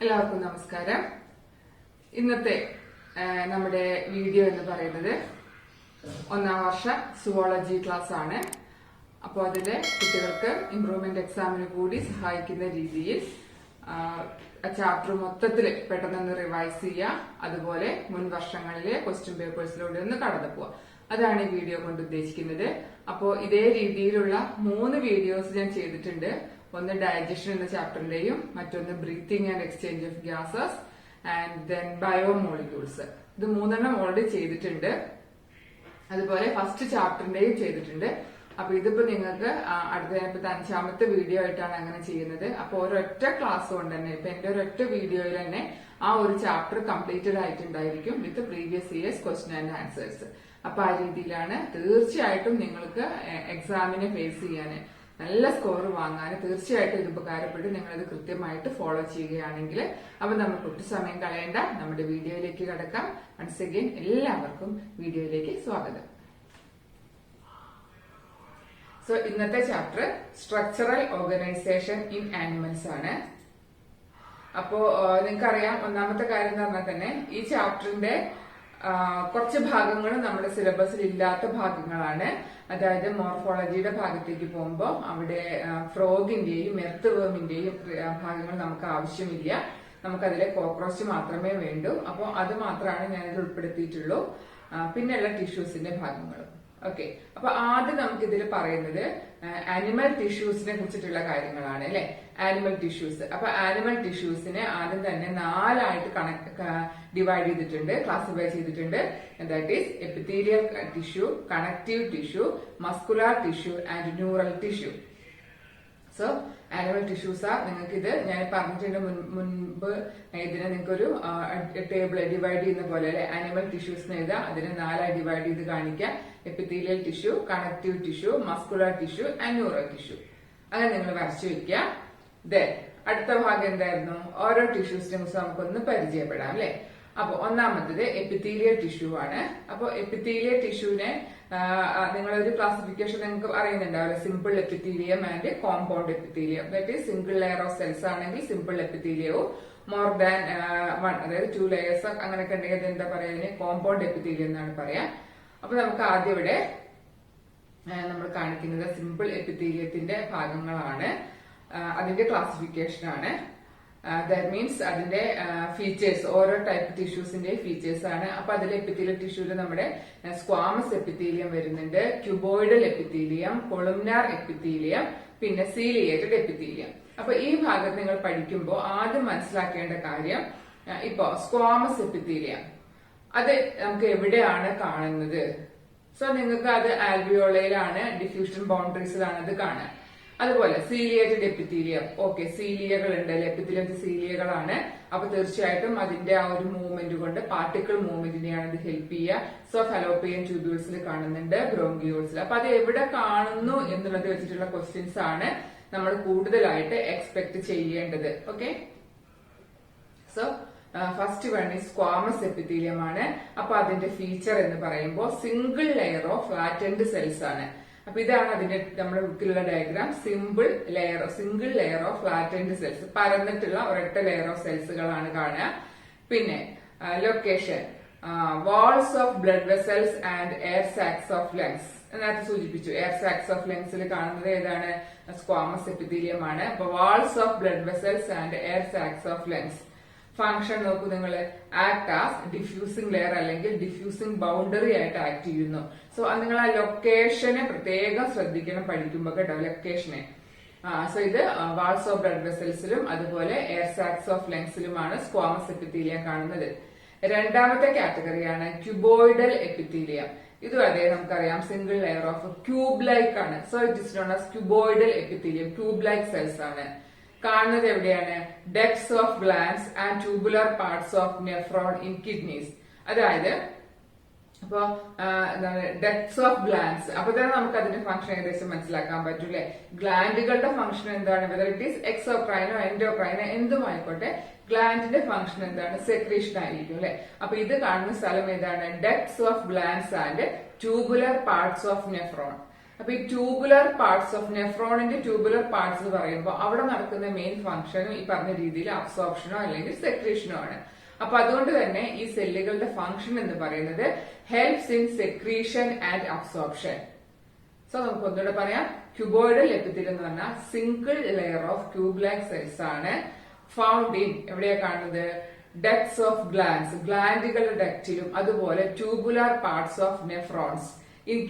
എല്ലാവർക്കും നമസ്കാരം. ഇന്നത്തെ നമ്മുടെ വീഡിയോ എന്ന് പറയുന്നത് ഒന്നാം വർഷ സുവോളജി ക്ലാസ് ആണ്. അപ്പോൾ അതിലെ കുട്ടികൾക്ക് ഇംപ്രൂവ്മെന്റ് എക്സാമിന് കൂടി സഹായിക്കുന്ന രീതിയിൽ ചാപ്റ്റർ മൊത്തത്തിൽ പെട്ടെന്ന് റിവൈസ് ചെയ്യുക, അതുപോലെ മുൻ വർഷങ്ങളിലെ ക്വസ്റ്റ്യൻ പേപ്പേഴ്സിലൂടെ ഒന്ന് കടന്നു പോവുക. അതാണ് ഈ വീഡിയോ കൊണ്ട് ഉദ്ദേശിക്കുന്നത്. അപ്പോൾ ഇതേ രീതിയിലുള്ള 3 വീഡിയോസ് ഞാൻ ചെയ്തിട്ടുണ്ട്. ഒന്ന് ഡൈജഷൻ എന്ന ചാപ്റ്ററിന്റെയും, മറ്റൊന്ന് breathing and exchange of gases and then biomolecules. ഇത് 3 ഓൾറെഡി ചെയ്തിട്ടുണ്ട്. അതുപോലെ ഫസ്റ്റ് ചാപ്റ്ററിന്റെയും ചെയ്തിട്ടുണ്ട്. അപ്പൊ ഇതിപ്പോ നിങ്ങൾക്ക് അടുത്ത 5ാമത്തെ വീഡിയോ ആയിട്ടാണ് അങ്ങനെ ചെയ്യുന്നത്. അപ്പൊ ഒരൊറ്റ ക്ലാസ് കൊണ്ട് തന്നെ, ഇപ്പൊ എന്റെ ഒരൊറ്റ വീഡിയോയിൽ തന്നെ ആ ഒരു ചാപ്റ്റർ കംപ്ലീറ്റഡ് ആയിട്ടുണ്ടായിരിക്കും with previous years question and answers. അപ്പൊ ആ രീതിയിലാണ് തീർച്ചയായിട്ടും നിങ്ങൾക്ക് എക്സാമിനെ ഫേസ് ചെയ്യാൻ, നല്ല സ്കോർ വാങ്ങാൻ തീർച്ചയായിട്ടും ഇത് ഉപകാരപ്പെട്ട് നിങ്ങളിത് കൃത്യമായിട്ട് ഫോളോ ചെയ്യുകയാണെങ്കിൽ. അപ്പൊ നമുക്ക് ഒട്ടും സമയം കളയേണ്ട, നമ്മുടെ വീഡിയോയിലേക്ക് കടക്കാം. വൺസ് അഗൈൻ എല്ലാവർക്കും വീഡിയോയിലേക്ക് സ്വാഗതം. സോ ഇന്നത്തെ chapter structural organisation in animals ആണ്. അപ്പോ നിങ്ങൾക്കറിയാം, ഒന്നാമത്തെ കാര്യം എന്ന് പറഞ്ഞാൽ തന്നെ ഈ ചാപ്റ്ററിന്റെ കുറച്ച് ഭാഗങ്ങൾ നമ്മുടെ സിലബസിൽ ഇല്ലാത്ത ഭാഗങ്ങളാണ്. അതായത് മോർഫോളജിയുടെ ഭാഗത്തേക്ക് പോകുമ്പോൾ അവിടെ ഫ്രോഗിന്റെയും എർത്ത് വേമിന്റെയും ഭാഗങ്ങൾ നമുക്ക് ആവശ്യമില്ല. നമുക്കതിലെ കോക്രോച്ച് മാത്രമേ വേണ്ടൂ. അപ്പോൾ അത് മാത്രമാണ് ഞാനിത് ഉൾപ്പെടുത്തിയിട്ടുള്ളൂ. പിന്നെയുള്ള ടിഷ്യൂസിന്റെ ഭാഗങ്ങളും. ഓക്കെ, അപ്പൊ ആദ്യം നമുക്ക് ഇതിൽ പറയുന്നത് ആനിമൽ ടിഷ്യൂസിനെ കുറിച്ചിട്ടുള്ള കാര്യങ്ങളാണ് അല്ലെ. Animal tissues. അപ്പൊ ആനിമൽ ടിഷ്യൂസിനെ ആദ്യം തന്നെ 4 ആയിട്ട് ഡിവൈഡ് ചെയ്തിട്ടുണ്ട്, ക്ലാസിഫൈ ചെയ്തിട്ടുണ്ട്. That is epithelial tissue, connective tissue, muscular tissue and neural tissue. So animal tissues ആ നിങ്ങൾക്ക് ഇത് ഞാൻ പറഞ്ഞിട്ടുണ്ട് മുൻപ്. ഇതിനെ നിങ്ങൾക്കൊരു ടേബിൾ ഡിവൈഡ് ചെയ്യുന്ന പോലെ അല്ലെ, ആനിമൽ ടിഷ്യൂസിനെ എഴുതാം, അതിനെ 4 ആയി ഡിവൈഡ് ചെയ്ത് കാണിക്കാം. Epithelial tissue, connective tissue, muscular tissue and neural tissue. അങ്ങനെ നിങ്ങൾ വരച്ചു വെക്കുക. ദെൻ അടുത്ത ഭാഗം എന്തായിരുന്നു? ഓരോ ടിഷ്യൂസിനെ കുറിച്ച് നമുക്കൊന്ന് പരിചയപ്പെടാം അല്ലെ. അപ്പൊ ഒന്നാമത്തത് എപ്പിത്തീലിയൽ ടിഷ്യൂ ആണ്. അപ്പൊ എപ്പിത്തീലിയൽ ടിഷ്യൂവിനെ നിങ്ങളൊരു ക്ലാസിഫിക്കേഷൻ നിങ്ങൾക്ക് അറിയുന്നുണ്ടാവില്ല, simple epithelium and compound epithelium. That is single layer of cells ആണെങ്കിൽ സിമ്പിൾ എപ്പിത്തീലിയവും, മോർ ദാൻ 1 അതായത് 2 ലെയേഴ്സ് അങ്ങനെയൊക്കെ ഉണ്ടെങ്കിൽ എന്താ പറയാ, കോമ്പൗണ്ട് എപ്പിത്തീലിയം എന്നാണ് പറയാ. അപ്പൊ നമുക്ക് ആദ്യം ഇവിടെ നമ്മൾ കാണിക്കുന്നത് സിമ്പിൾ എപ്പിത്തീലിയത്തിന്റെ ഭാഗങ്ങളാണ്. അതിന്റെ ക്ലാസിഫിക്കേഷൻ ആണ്. ദാറ്റ് മീൻസ് അതിന്റെ ഫീച്ചേഴ്സ്, ഓരോ ടൈപ്പ് ടിഷ്യൂസിന്റെ ഫീച്ചേഴ്സ് ആണ്. അപ്പൊ അതിൽ എപ്പിത്തീലിയൽ ടിഷ്യൂല് നമ്മുടെ സ്ക്വാമസ് എപ്പിത്തീലിയം വരുന്നുണ്ട്, ക്യൂബോയിഡൽ എപ്പിത്തീലിയം, കൊളുംനാർ എപ്പിത്തീലിയം, പിന്നെ സീലിയേറ്റഡ് എപ്പിത്തീലിയം. അപ്പൊ ഈ ഭാഗത്ത് നിങ്ങൾ പഠിക്കുമ്പോൾ ആദ്യം മനസ്സിലാക്കേണ്ട കാര്യം, ഇപ്പൊ സ്ക്വാമസ് എപ്പിത്തീലിയം അത് നമുക്ക് എവിടെയാണ് കാണുന്നത്? സോ നിങ്ങൾക്ക് അത് ആൽവിയോളയിലാണ്, ഡിഫ്യൂഷൻ ബൗണ്ടറീസിലാണ് അത് കാണുക. അതുപോലെ സീലിയേറ്റഡ് എപ്പിത്തീലിയം, ഓക്കെ, സീലിയകൾ ഉണ്ട്, എപ്പിത്തീലിയത്തിൽ സീലിയകളാണ്. അപ്പൊ തീർച്ചയായിട്ടും അതിന്റെ ആ ഒരു മൂവ്മെന്റ് കൊണ്ട്, പാർട്ടിക്കിൾ മൂവ്മെന്റിനെയാണ് ഇത് ഹെൽപ്പ് ചെയ്യുക. സോ ഫലോപ്പിയൻ ട്യൂബ്യൂൾസിൽ കാണുന്നുണ്ട്, ബ്രോങ്കിയോൾസിൽ. അപ്പൊ അത് എവിടെ കാണുന്നു എന്നുള്ളത് വെച്ചിട്ടുള്ള ക്വസ്റ്റ്യൻസ് ആണ് നമ്മൾ കൂടുതലായിട്ട് എക്സ്പെക്ട് ചെയ്യേണ്ടത്. ഓക്കെ, സോ ഫസ്റ്റ് വൺ ഈ സ്ക്വാമസ് എപ്പിത്തീലിയം ആണ്. അപ്പൊ അതിന്റെ ഫീച്ചർ എന്ന് പറയുമ്പോൾ single layer of flattened cells ആണ്. അപ്പൊ ഇതാണ് അതിന്റെ നമ്മുടെ ബുക്കിലുള്ള diagram. Single layer of flattened cells, പരന്നിട്ടുള്ള ഒരൊറ്റ ലെയർ ഓഫ് സെൽസുകളാണ് കാണുക. പിന്നെ location walls of blood vessels and air sacs of lungs. നേരത്തെ സൂചിപ്പിച്ചു, എയർ സാക്സ് ഓഫ് ലങ്സിൽ കാണുന്നത് ഏതാണ്? സ്ക്വാമസ് എപ്പിത്തീലിയം ആണ്. അപ്പൊ walls of blood vessels and air sacs of lungs. Function നോക്കൂ നിങ്ങൾ, ആക്ട് ആസ് ഡിഫ്യൂസിംഗ് ലെയർ അല്ലെങ്കിൽ ഡിഫ്യൂസിംഗ് ബൗണ്ടറി ആയിട്ട് ആക്ട് ചെയ്യുന്നു. സോ നിങ്ങൾ ആ ലൊക്കേഷനെ പ്രത്യേകം ശ്രദ്ധിക്കണം പഠിക്കുമ്പോൾ കേട്ടോ, ലൊക്കേഷനെ. സോ ഇത് വാൾസ് ഓഫ് ബ്ലഡ് വെസൽസിലും അതുപോലെ എയർ സാക്സ് ഓഫ് ലങ്സിലുമാണ് സ്ക്വാമസ് എപ്പിത്തീലിയം കാണുന്നത്. രണ്ടാമത്തെ കാറ്റഗറിയാണ് ക്യൂബോയിഡൽ എപ്പിത്തീലിയം. ഇതും അതേ നമുക്കറിയാം, single layer of cube like ആണ്. So it is known as cuboidal epithelium, cube like cells ആണ്. കാണുന്നത് എവിടെയാണ്? Depths of glands and tubular parts of nephron in kidneys. അതായത് അപ്പോ ഡെപ്സ് ഓഫ് ഗ്ലാൻസ്, അപ്പൊ തന്നെ നമുക്ക് അതിന്റെ ഫംഗ്ഷൻ ഏകദേശം മനസ്സിലാക്കാൻ പറ്റൂലേ. ഗ്ലാൻഡുകളുടെ ഫംഗ്ഷൻ എന്താണ്? വെദർ ഇറ്റ് ഈസ് എക്സോക്രൈനോ എൻഡോക്രൈനോ എന്തുമായിക്കോട്ടെ, ഗ്ലാൻഡിന്റെ ഫംഗ്ഷൻ എന്താണ്? സെക്രീഷൻ ആയിരിക്കും അല്ലെ. അപ്പൊ ഇത് കാണുന്ന സ്ഥലം ഏതാണ്? Ducts of glands and tubular parts of nephron. അപ്പൊ ഈ ട്യൂബുലർ പാർട്സ് ഓഫ് നെഫ്രോണിന്റെ ട്യൂബുലർ പാർട്സ് എന്ന് പറയുമ്പോൾ അവിടെ നടക്കുന്ന മെയിൻ ഫംഗ്ഷനും ഈ പറഞ്ഞ രീതിയിൽ അബ്സോർപ്ഷനോ അല്ലെങ്കിൽ സെക്രീഷനോ ആണ്. അപ്പൊ അതുകൊണ്ട് തന്നെ ഈ സെല്ലുകളുടെ ഫംഗ്ഷൻ എന്ന് പറയുന്നത് helps in secretion and absorption. So നമുക്ക് ഒന്നുകൂടെ പറയാം, ക്യൂബോയിഡൽ എപ്പിത്തീലിയം എന്ന് പറഞ്ഞാൽ single layer of tube like cells ആണ്. ഫൗണ്ട് ഇൻ എവിടെയാ കാണുന്നത്? ഡക്ട്സ് ഓഫ് ഗ്ലാൻസ്, ഗ്ലാൻഡുകളുടെ ഡക്റ്റിലും അതുപോലെ tubular parts of nephrons in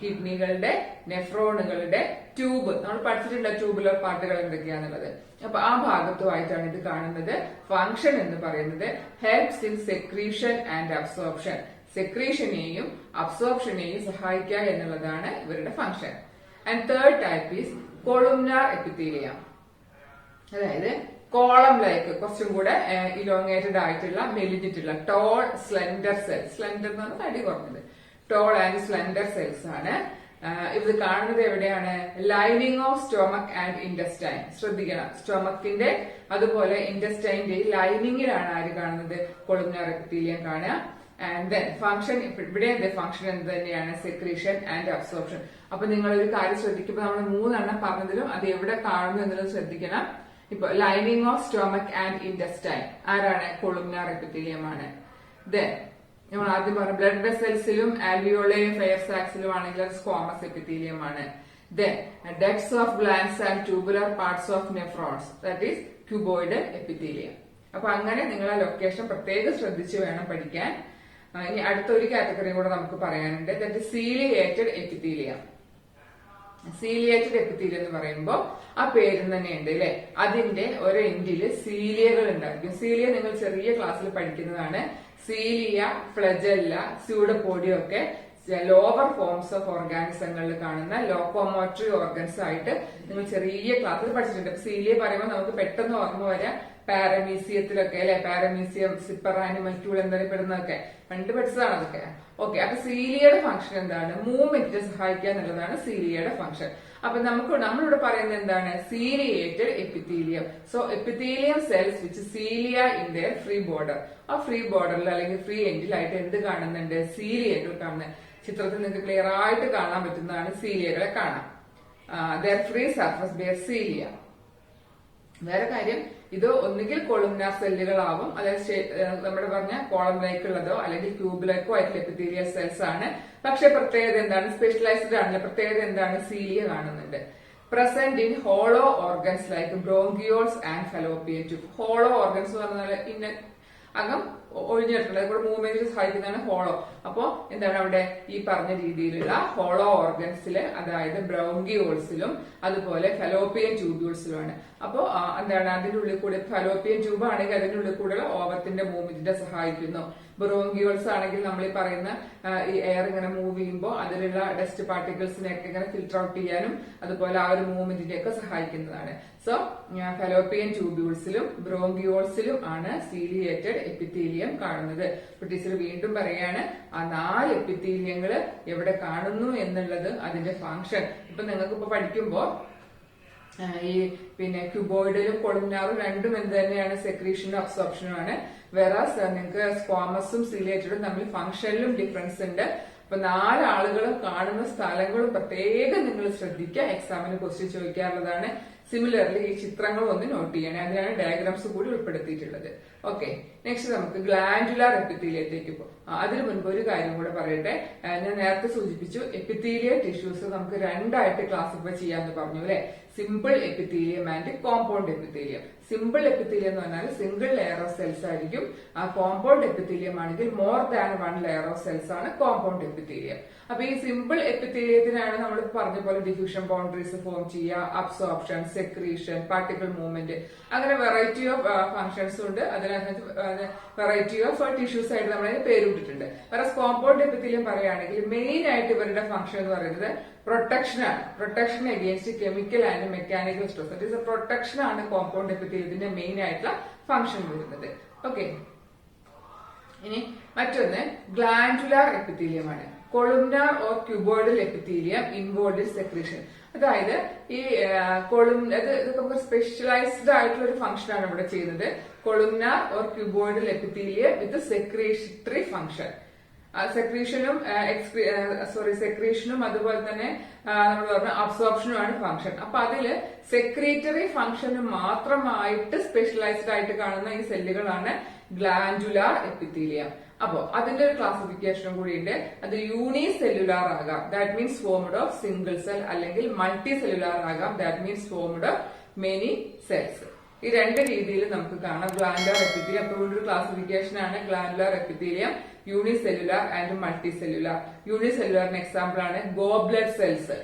കിഡ്നികളുടെ നെഫ്രോണുകളുടെ ട്യൂബ് നമ്മൾ പഠിച്ചിട്ടുണ്ട്, ട്യൂബുലർ പാർട്ടുകൾ എന്തൊക്കെയാന്നുള്ളത്. അപ്പൊ ആ ഭാഗത്തുമായിട്ടാണ് ഇത് കാണുന്നത്. ഫംഗ്ഷൻ എന്ന് പറയുന്നത് helps in secretion and absorption, സെക്രീഷനെയും അബ്സോർപ്ഷനെയും സഹായിക്കുക എന്നുള്ളതാണ് ഇവരുടെ function. And third type is columnar epithelium, അതായത് കോളം ലൈക്ക് കുറച്ചും കൂടെ ഇലോങ്ങേറ്റഡ് ആയിട്ടുള്ള മെലിഞ്ഞിട്ടുള്ള ടോൾ സ്ലെൻഡർ സെൽ, സ്ലെൻഡർ എന്ന് പറഞ്ഞാൽ തടി കുറഞ്ഞത്, ടോൾ ആൻഡ് സ്ലെൻഡർ സെൽസ് ആണ്. ഇത് കാണുന്നത് എവിടെയാണ്? Lining of stomach and intestine. ശ്രദ്ധിക്കണം, സ്റ്റൊമക്കിന്റെ അതുപോലെ ഇൻഡസ്റ്റൈന്റെ ലൈനിങ്ങിലാണ് ആര് കാണുന്നത്? കൊളുംനാർ എപ്പിത്തീലിയം കാണുക. ആൻഡ് ദെൻ ഫംഗ്ഷൻ, ഇവിടെ ഫംഗ്ഷൻ എന്ത് തന്നെയാണ്? Secretion and absorption. അപ്പൊ നിങ്ങൾ ഒരു കാര്യം ശ്രദ്ധിക്കുമ്പോൾ നമ്മൾ 3 എണ്ണം പറഞ്ഞതിലും അത് എവിടെ കാണുന്നു എന്നുള്ളത് ശ്രദ്ധിക്കണം. ഇപ്പൊ lining of stomach and intestine ആരാണ്? കൊളുംനാർ എപ്പിത്തീലിയം ആണ്. ദെൻ നമ്മൾ ആദ്യം പറഞ്ഞ ബ്ലഡ് വെസൽസിലും ആൽവിയോളയും ഫെയർ സാക്സിലും ആണെങ്കിൽ അത് സ്ക്വാമസ് എപ്പിത്തീലിയം ആണ്. Then ducts of glands and tubular parts of nephrons, that is cuboidal epithelium. അപ്പൊ അങ്ങനെ നിങ്ങൾ ആ ലൊക്കേഷൻ പ്രത്യേകം ശ്രദ്ധിച്ച് വേണം പഠിക്കാൻ. ഇനി അടുത്തൊരു കാറ്റഗറി കൂടെ നമുക്ക് പറയാനുണ്ട്, that ciliated epithelium. Ciliated epithelium എന്ന് പറയുമ്പോൾ ആ പേരും തന്നെ ഉണ്ട് അല്ലെ, അതിന്റെ ഒരു എൻഡില് സീലിയകൾ ഉണ്ടായിരിക്കും. സീലിയ നിങ്ങൾ ചെറിയ ക്ലാസ്സിൽ പഠിക്കുന്നതാണ്. സീലിയ, ഫ്ലജല്ല, സ്യൂഡോപോഡിയം ഒക്കെ ലോവർ ഫോംസ് ഓഫ് ഓർഗാനിസങ്ങളിൽ കാണുന്ന ലോക്കോമോട്ടറി ഓർഗൻസ് ആയിട്ട് നിങ്ങൾ ചെറിയ ക്ലാസ്സിൽ പഠിച്ചിട്ടുണ്ട്. സീലിയ പറയുമ്പോൾ നമുക്ക് പെട്ടെന്ന് ഓർമ്മ വരാം പാരമീസിയത്തിലൊക്കെ അല്ലെ, പാരമീസിയം, സിപ്പർ ആനിമൽക്യൂൾ എന്നറിയപ്പെടുന്നതൊക്കെ പണ്ട് പഠിച്ചതാണ് അതൊക്കെ. ഓക്കെ, അപ്പൊ സീലിയയുടെ ഫംഗ്ഷൻ എന്താണ്? മൂവ്മെന്റിനെ സഹായിക്കുക എന്നുള്ളതാണ് സീലിയയുടെ ഫംഗ്ഷൻ. അപ്പൊ നമ്മളിവിടെ പറയുന്നത് എന്താണ്? Ciliated epithelium. So epithelium cells which cilia in their free border. ആ ഫ്രീ ബോർഡറിൽ അല്ലെങ്കിൽ ഫ്രീ എൻഡിലായിട്ട് എന്ത് കാണുന്നുണ്ട്? സീലിയകൾ കാണുന്നത്. ചിത്രത്തിൽ നിങ്ങൾക്ക് ക്ലിയർ ആയിട്ട് കാണാൻ പറ്റുന്നതാണ് സീലിയകളെ കാണാം. Their free surface bear cilia. വേറെ കാര്യം, ഇത് ഒന്നുകിൽ കൊളുംനാർ സെല്ലുകളാവും, അതായത് നമ്മുടെ പറഞ്ഞ കോളം ലൈക്കുള്ളതോ അല്ലെങ്കിൽ ക്യൂബ് ലൈക്കോ ആയിട്ടുള്ള എപ്പിത്തീലിയൽ സെൽസ് ആണ്. പക്ഷെ പ്രത്യേകത എന്താണ്? സ്പെഷ്യലൈസ്ഡ് ആണല്ലോ. പ്രത്യേകത എന്താണ്? സീലിയ കാണുന്നുണ്ട്. Present in hollow organs like bronchioles and Fallopian tube. Hollow organs എന്ന് പറഞ്ഞാൽ അകം ഒഴിഞ്ഞിട്ടുള്ളത് കൂടെ മൂവ്മെന്റിൽ സഹായിക്കുന്നതാണ് ഹോളോ. അപ്പോ എന്താണ് അവിടെ ഈ പറഞ്ഞ രീതിയിലുള്ള ഹോളോ ഓർഗൻസില്, അതായത് ബ്രോങ്കിയോൾസിലും അതുപോലെ ഫലോപ്പിയൻ ട്യൂബ്യൂൾസിലുമാണ്. അപ്പോ എന്താണ് അതിന്റെ ഉള്ളിൽ കൂടെ ഫലോപ്പിയൻ ട്യൂബ് ആണെങ്കിൽ അതിന്റെ ഉള്ളിൽ കൂടെ ഓവത്തിന്റെ മൂവ്മെന്റിനെ സഹായിക്കുന്നു. ബ്രോങ്കിയോൾസ് ആണെങ്കിൽ നമ്മൾ ഈ പറയുന്ന ഈ എയർ ഇങ്ങനെ മൂവ് ചെയ്യുമ്പോൾ അതിലുള്ള ഡസ്റ്റ് പാർട്ടിക്കിൾസിനെയൊക്കെ ഇങ്ങനെ ഫിൽട്ടർ ഔട്ട് ചെയ്യാനും അതുപോലെ ആ ഒരു മൂവ്മെന്റിനെയൊക്കെ സഹായിക്കുന്നതാണ്. സോ ഫലോപ്പിയൻ ട്യൂബ്യൂൾസിലും ബ്രോങ്കിയോൾസിലും ആണ് സീലിയേറ്റഡ് എപ്പിത്തീലിയം കാണുന്നത്. ടീച്ചർ വീണ്ടും പറയാണ്, ആ 4 എപ്പിത്തീലിയങ്ങൾ എവിടെ കാണുന്നു എന്നുള്ളത് അതിന്റെ ഫംഗ്ഷൻ. ഇപ്പൊ നിങ്ങൾക്ക് ഇപ്പൊ പഠിക്കുമ്പോ ഈ പിന്നെ ക്യൂബോയിഡിലും കൊളുംനാറും രണ്ടും എന്ത് തന്നെയാണ്? സെക്രീഷനും അബ്സോർപ്ഷനും ആണ്. വേറാസ് നിങ്ങൾക്ക് സ്ക്വാമസും സീലിയേറ്റഡും തമ്മിൽ ഫംഗ്ഷനിലും ഡിഫറൻസ് ഉണ്ട്. അപ്പൊ 4 ആളുകളും കാണുന്ന സ്ഥലങ്ങളും പ്രത്യേകം നിങ്ങൾ ശ്രദ്ധിക്കുക. എക്സാമിന് ക്വസ്റ്റ്യൻ ചോദിക്കാറുള്ളതാണ്. സിമിലർലി ഈ ചിത്രങ്ങൾ ഒന്ന് നോട്ട് ചെയ്യണേ, അതിനാണ് ഡയഗ്രാംസ് കൂടി ഉൾപ്പെടുത്തിയിട്ടുള്ളത്. ഓക്കെ, നെക്സ്റ്റ് നമുക്ക് ഗ്ലാൻഡുലാർ എപ്പിത്തീലിയത്തേക്ക് പോകും. അതിനു മുൻപ് ഒരു കാര്യം കൂടെ പറയട്ടെ. ഞാൻ നേരത്തെ സൂചിപ്പിച്ചു എപ്പിത്തീലിയൽ ടിഷ്യൂസ് നമുക്ക് 2 ആയിട്ട് ക്ലാസിഫൈ ചെയ്യാന്ന് പറഞ്ഞു അല്ലെ, simple epithelium and compound epithelium. Simple epithelium എന്ന് പറഞ്ഞാൽ സിംഗിൾ ലെയർ ഓഫ് സെൽസ് ആയിരിക്കും. ആ കോമ്പൗണ്ട് എപ്പിത്തീലിയം ആണെങ്കിൽ more than 1 layer of cells ആണ് കോമ്പൗണ്ട് എപ്പിത്തീലിയം. അപ്പൊ ഈ സിമ്പിൾ എപ്പിത്തീലിയത്തിനാണ് നമ്മൾ പറഞ്ഞ പോലെ ഡിഫ്യൂഷൻ ബൗണ്ടറീസ് ഫോം ചെയ്യുക, അബ്സോർപ്ഷൻ, സെക്രീഷൻ, പാർട്ടിക്കിൾ മൂവ്മെന്റ്, അങ്ങനെ വെറൈറ്റി ഓഫ് ഫംഗ്ഷൻസ് ഉണ്ട്. അതിനകത്ത് വെറൈറ്റി ഓഫ് ടിഷ്യൂസ് ആയിട്ട് നമ്മൾ അതിന് പേരിട്ടിട്ടുണ്ട്. വേറെ കോമ്പൗണ്ട് എപ്പിത്തീലിയം പറയുകയാണെങ്കിൽ മെയിൻ ആയിട്ട് ഇവരുടെ ഫംഗ്ഷൻ എന്ന് പറയുന്നത് പ്രൊട്ടക്ഷൻ ആണ്. Protection against chemical and mechanical stress. That is protection ആണ് കോമ്പൗണ്ട് എപ്പിത്തീലിയത്തിന്റെ മെയിൻ ആയിട്ടുള്ള ഫംഗ്ഷൻ വരുന്നത്. ഓക്കെ, ഇനി മറ്റൊന്ന് ഗ്ലാൻഡുലാർ എപ്പിത്തീലിയം ആണ്. കൊളുംനാർ or cuboidal epithelium involve in secretion. അതായത് ഈ ഇതൊക്കെ സ്പെഷ്യലൈസ്ഡ് ആയിട്ടുള്ള ഒരു ഫംഗ്ഷൻ ആണ് ഇവിടെ ചെയ്യുന്നത്. Columnar or cuboidal epithelium with secretory function. സെക്രീഷനും സെക്രീഷനും അതുപോലെ തന്നെ നമ്മൾ പറഞ്ഞ അബ്സോർപ്ഷനുമാണ് ഫംഗ്ഷൻ. അപ്പൊ അതില് സെക്രീറ്ററി ഫംഗ്ഷന് മാത്രമായിട്ട് സ്പെഷ്യലൈസ്ഡ് ആയിട്ട് കാണുന്ന ഈ സെല്ലുകളാണ് ഗ്ലാൻഡുലാർ എപ്പിത്തീലിയം. അപ്പോ അതിന്റെ ഒരു ക്ലാസിഫിക്കേഷനും കൂടി ഉണ്ട്. അത് യൂണി സെല്ലുലാർ ആകാം, that means formed of single cell, അല്ലെങ്കിൽ മൾട്ടി സെല്ലുലാർ ആകാം, that means formed of many cells. ഈ രണ്ട് രീതിയിൽ നമുക്ക് കാണാം ഗ്ലാൻഡുലാർ എപ്പിത്തീലിയം. അപ്പോൾ ഒരു ക്ലാസിഫിക്കേഷൻ ആണ് glandular epithelium, unicellular and multicellular. യൂണി സെല്ലുലാറിന് എക്സാമ്പിൾ ആണ് ഗോബ്ലെറ്റ് സെൽസ്.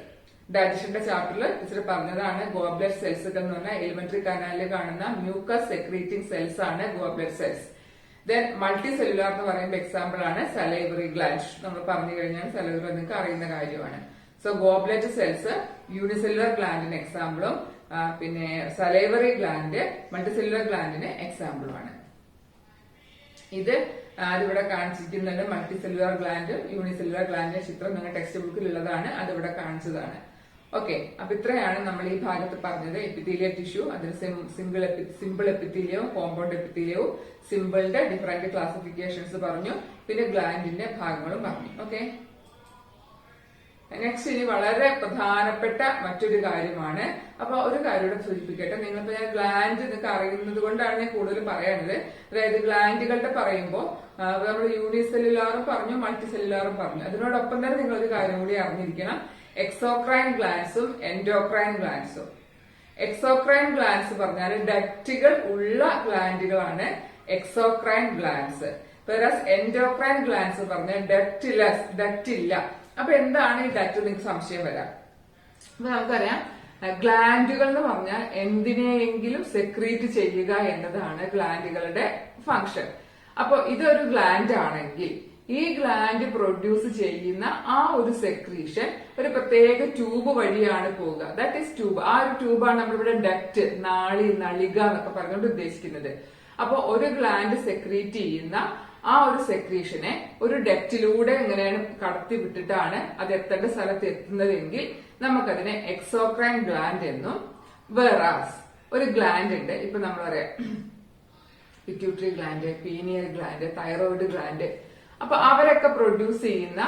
ഡൈജഷന്റെ ചാപ്റ്ററിൽ ടീച്ചർ പറഞ്ഞതാണ് ഗോബ്ലെറ്റ് സെൽസ് എന്ന് പറഞ്ഞാൽ എലിമെന്ററി കനാലിൽ കാണുന്ന മ്യൂക്കസ് സെക്രീറ്റിംഗ് സെൽസ് ആണ് goblet cells. Then multi cellular എന്ന് പറയുമ്പോൾ എക്സാമ്പിൾ ആണ് സലൈവറി ഗ്ലാൻഡ്. നമ്മൾ പറഞ്ഞു കഴിഞ്ഞാൽ സലൈവറി നിങ്ങൾക്ക് അറിയുന്ന കാര്യമാണ്. സോ ഗോബ്ലെറ്റ് സെൽസ് യൂണിസെല്ലുലാർ ഗ്ലാൻഡിന് എക്സാമ്പിളും പിന്നെ സലൈവറി ഗ്ലാൻഡ് മൾട്ടി സെല്ലുലാർ ഗ്ലാൻഡിന് എക്സാമ്പിളുമാണ്. ഇത് അതിവിടെ കാണിച്ചിരിക്കുന്നുണ്ട്. മൾട്ടി സെല്ലുലാർ ഗ്ലാൻഡ് യൂണിസെല്ലുലാർ ഗ്ലാൻഡിന്റെ ചിത്രം നിങ്ങളുടെ ടെക്സ്റ്റ് ബുക്കിൽ ഉള്ളതാണ്, അതിവിടെ കാണിച്ചതാണ്. ഓക്കെ, അപ്പൊ ഇത്രയാണ് നമ്മൾ ഈ ഭാഗത്ത് പറഞ്ഞത്. എപ്പിത്തീലിയൽ ടിഷ്യൂ, അതിന് സിമ്പിൾ എപ്പിത്തീലിയവും കോമ്പൗണ്ട് എപ്പിത്തീലിയവും, സിമ്പിളിന്റെ ഡിഫറെന്റ് ക്ലാസിഫിക്കേഷൻസ് പറഞ്ഞു, പിന്നെ ഗ്ലാൻഡിന്റെ ഭാഗങ്ങളും പറഞ്ഞു. ഓക്കെ, നെക്സ്റ്റ് ഇനി വളരെ പ്രധാനപ്പെട്ട മറ്റൊരു കാര്യമാണ്. അപ്പൊ ഒരു കാര്യം ഇവിടെ സൂചിപ്പിക്കട്ടെ. നിങ്ങളിപ്പോ ഞാൻ ഗ്ലാൻഡ് നിങ്ങൾക്ക് അറിയുന്നത് കൊണ്ടാണ് ഞാൻ കൂടുതൽ പറയാനുള്ളത്. അതായത് ഗ്ലാൻഡുകളുടെ പറയുമ്പോൾ നമ്മൾ യൂണിസെല്ലുലാറും പറഞ്ഞു, മൾട്ടി സെല്ലുലാറും പറഞ്ഞു. അതിനോടൊപ്പം തന്നെ നിങ്ങളൊരു കാര്യം കൂടി അറിഞ്ഞിരിക്കണം, എക്സോക്രൈൻ ഗ്ലാൻഡ്സും എൻഡോക്രൈൻ ഗ്ലാൻഡ്സും. എക്സോക്രൈൻ ഗ്ലാൻഡ്സ് പറഞ്ഞാൽ ഡക്റ്റുകൾ ഉള്ള ഗ്ലാൻഡുകളാണ് എക്സോക്രൈൻ ഗ്ലാൻഡ്സ്. എൻഡോക്രൈൻ ഗ്ലാൻഡ്സ് പറഞ്ഞാൽ ഡക്റ്റ് ഇല്ല. അപ്പൊ എന്താണ് ഈ ഡക്റ്റ്? നിങ്ങൾക്ക് സംശയം വരാം. അപ്പൊ നമുക്കറിയാം ഗ്ലാൻഡുകൾ എന്ന് പറഞ്ഞാൽ എന്തിനെയെങ്കിലും സെക്രീറ്റ് ചെയ്യുക എന്നതാണ് ഗ്ലാൻഡുകളുടെ ഫംഗ്ഷൻ. അപ്പൊ ഇതൊരു ഗ്ലാൻഡ് ആണെങ്കിൽ ഈ ഗ്ലാൻഡ് പ്രൊഡ്യൂസ് ചെയ്യുന്ന ആ ഒരു സെക്രീഷൻ ഒരു പ്രത്യേക ട്യൂബ് വഴിയാണ് പോവുക. That is tube. ആ ഒരു ട്യൂബാണ് നമ്മളിവിടെ ഡക്റ്റ്, നളിക എന്നൊക്കെ പറഞ്ഞുകൊണ്ട് ഉദ്ദേശിക്കുന്നത്. അപ്പൊ ഒരു ഗ്ലാൻഡ് സെക്രീറ്റ് ചെയ്യുന്ന ആ ഒരു സെക്രീഷനെ ഒരു ഡക്റ്റിലൂടെ എങ്ങനെയാണ് കടത്തി വിട്ടിട്ടാണ് അത് എത്തേണ്ട സ്ഥലത്ത് എത്തുന്നതെങ്കിൽ നമുക്കതിനെ എക്സോക്രൈൻ ഗ്ലാൻഡ് എന്നും, വേറാസ് ഒരു ഗ്ലാൻഡ് ഉണ്ട്, ഇപ്പൊ നമ്മൾ പറയാം pituitary gland, pineal gland, thyroid gland. അപ്പൊ അവരൊക്കെ പ്രൊഡ്യൂസ് ചെയ്യുന്ന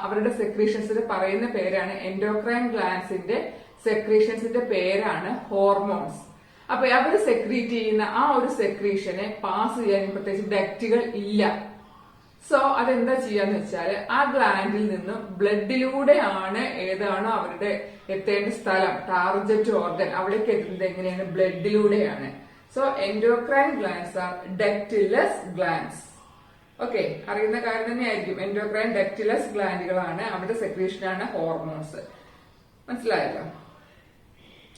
അവരുടെ സെക്രീഷൻസിന് പറയുന്ന പേരാണ്, എൻഡോക്രൈൻ ഗ്ലാൻഡ്സിന്റെ സെക്രീഷൻസിന്റെ പേരാണ് ഹോർമോൺസ്. അപ്പൊ അവർ സെക്രീറ്റ് ചെയ്യുന്ന ആ ഒരു സെക്രീഷനെ പാസ് ചെയ്യാൻ പ്രത്യേകിച്ച് ഡക്റ്റുകൾ ഇല്ല. സോ അതെന്താ ചെയ്യാന്ന് വെച്ചാല് ആ ഗ്ലാൻഡിൽ നിന്നും ബ്ലഡിലൂടെയാണ് ഏതാണോ അവരുടെ എത്തേണ്ട സ്ഥലം, ടാർഗറ്റ് ഓർഗൻ, അവിടേക്ക് എത്തുന്നത് എങ്ങനെയാണ്? ബ്ലഡിലൂടെയാണ്. So endocrine glands are ductless glands. Okay, അറിയുന്ന കാര്യം തന്നെയായിരിക്കും. എൻഡോക്രൈൻ ഡക്റ്റിലെസ് ഗ്ലാൻഡുകളാണ്, അവരുടെ സെക്രീഷനാണ് ഹോർമോൺസ്. മനസ്സിലായല്ലോ?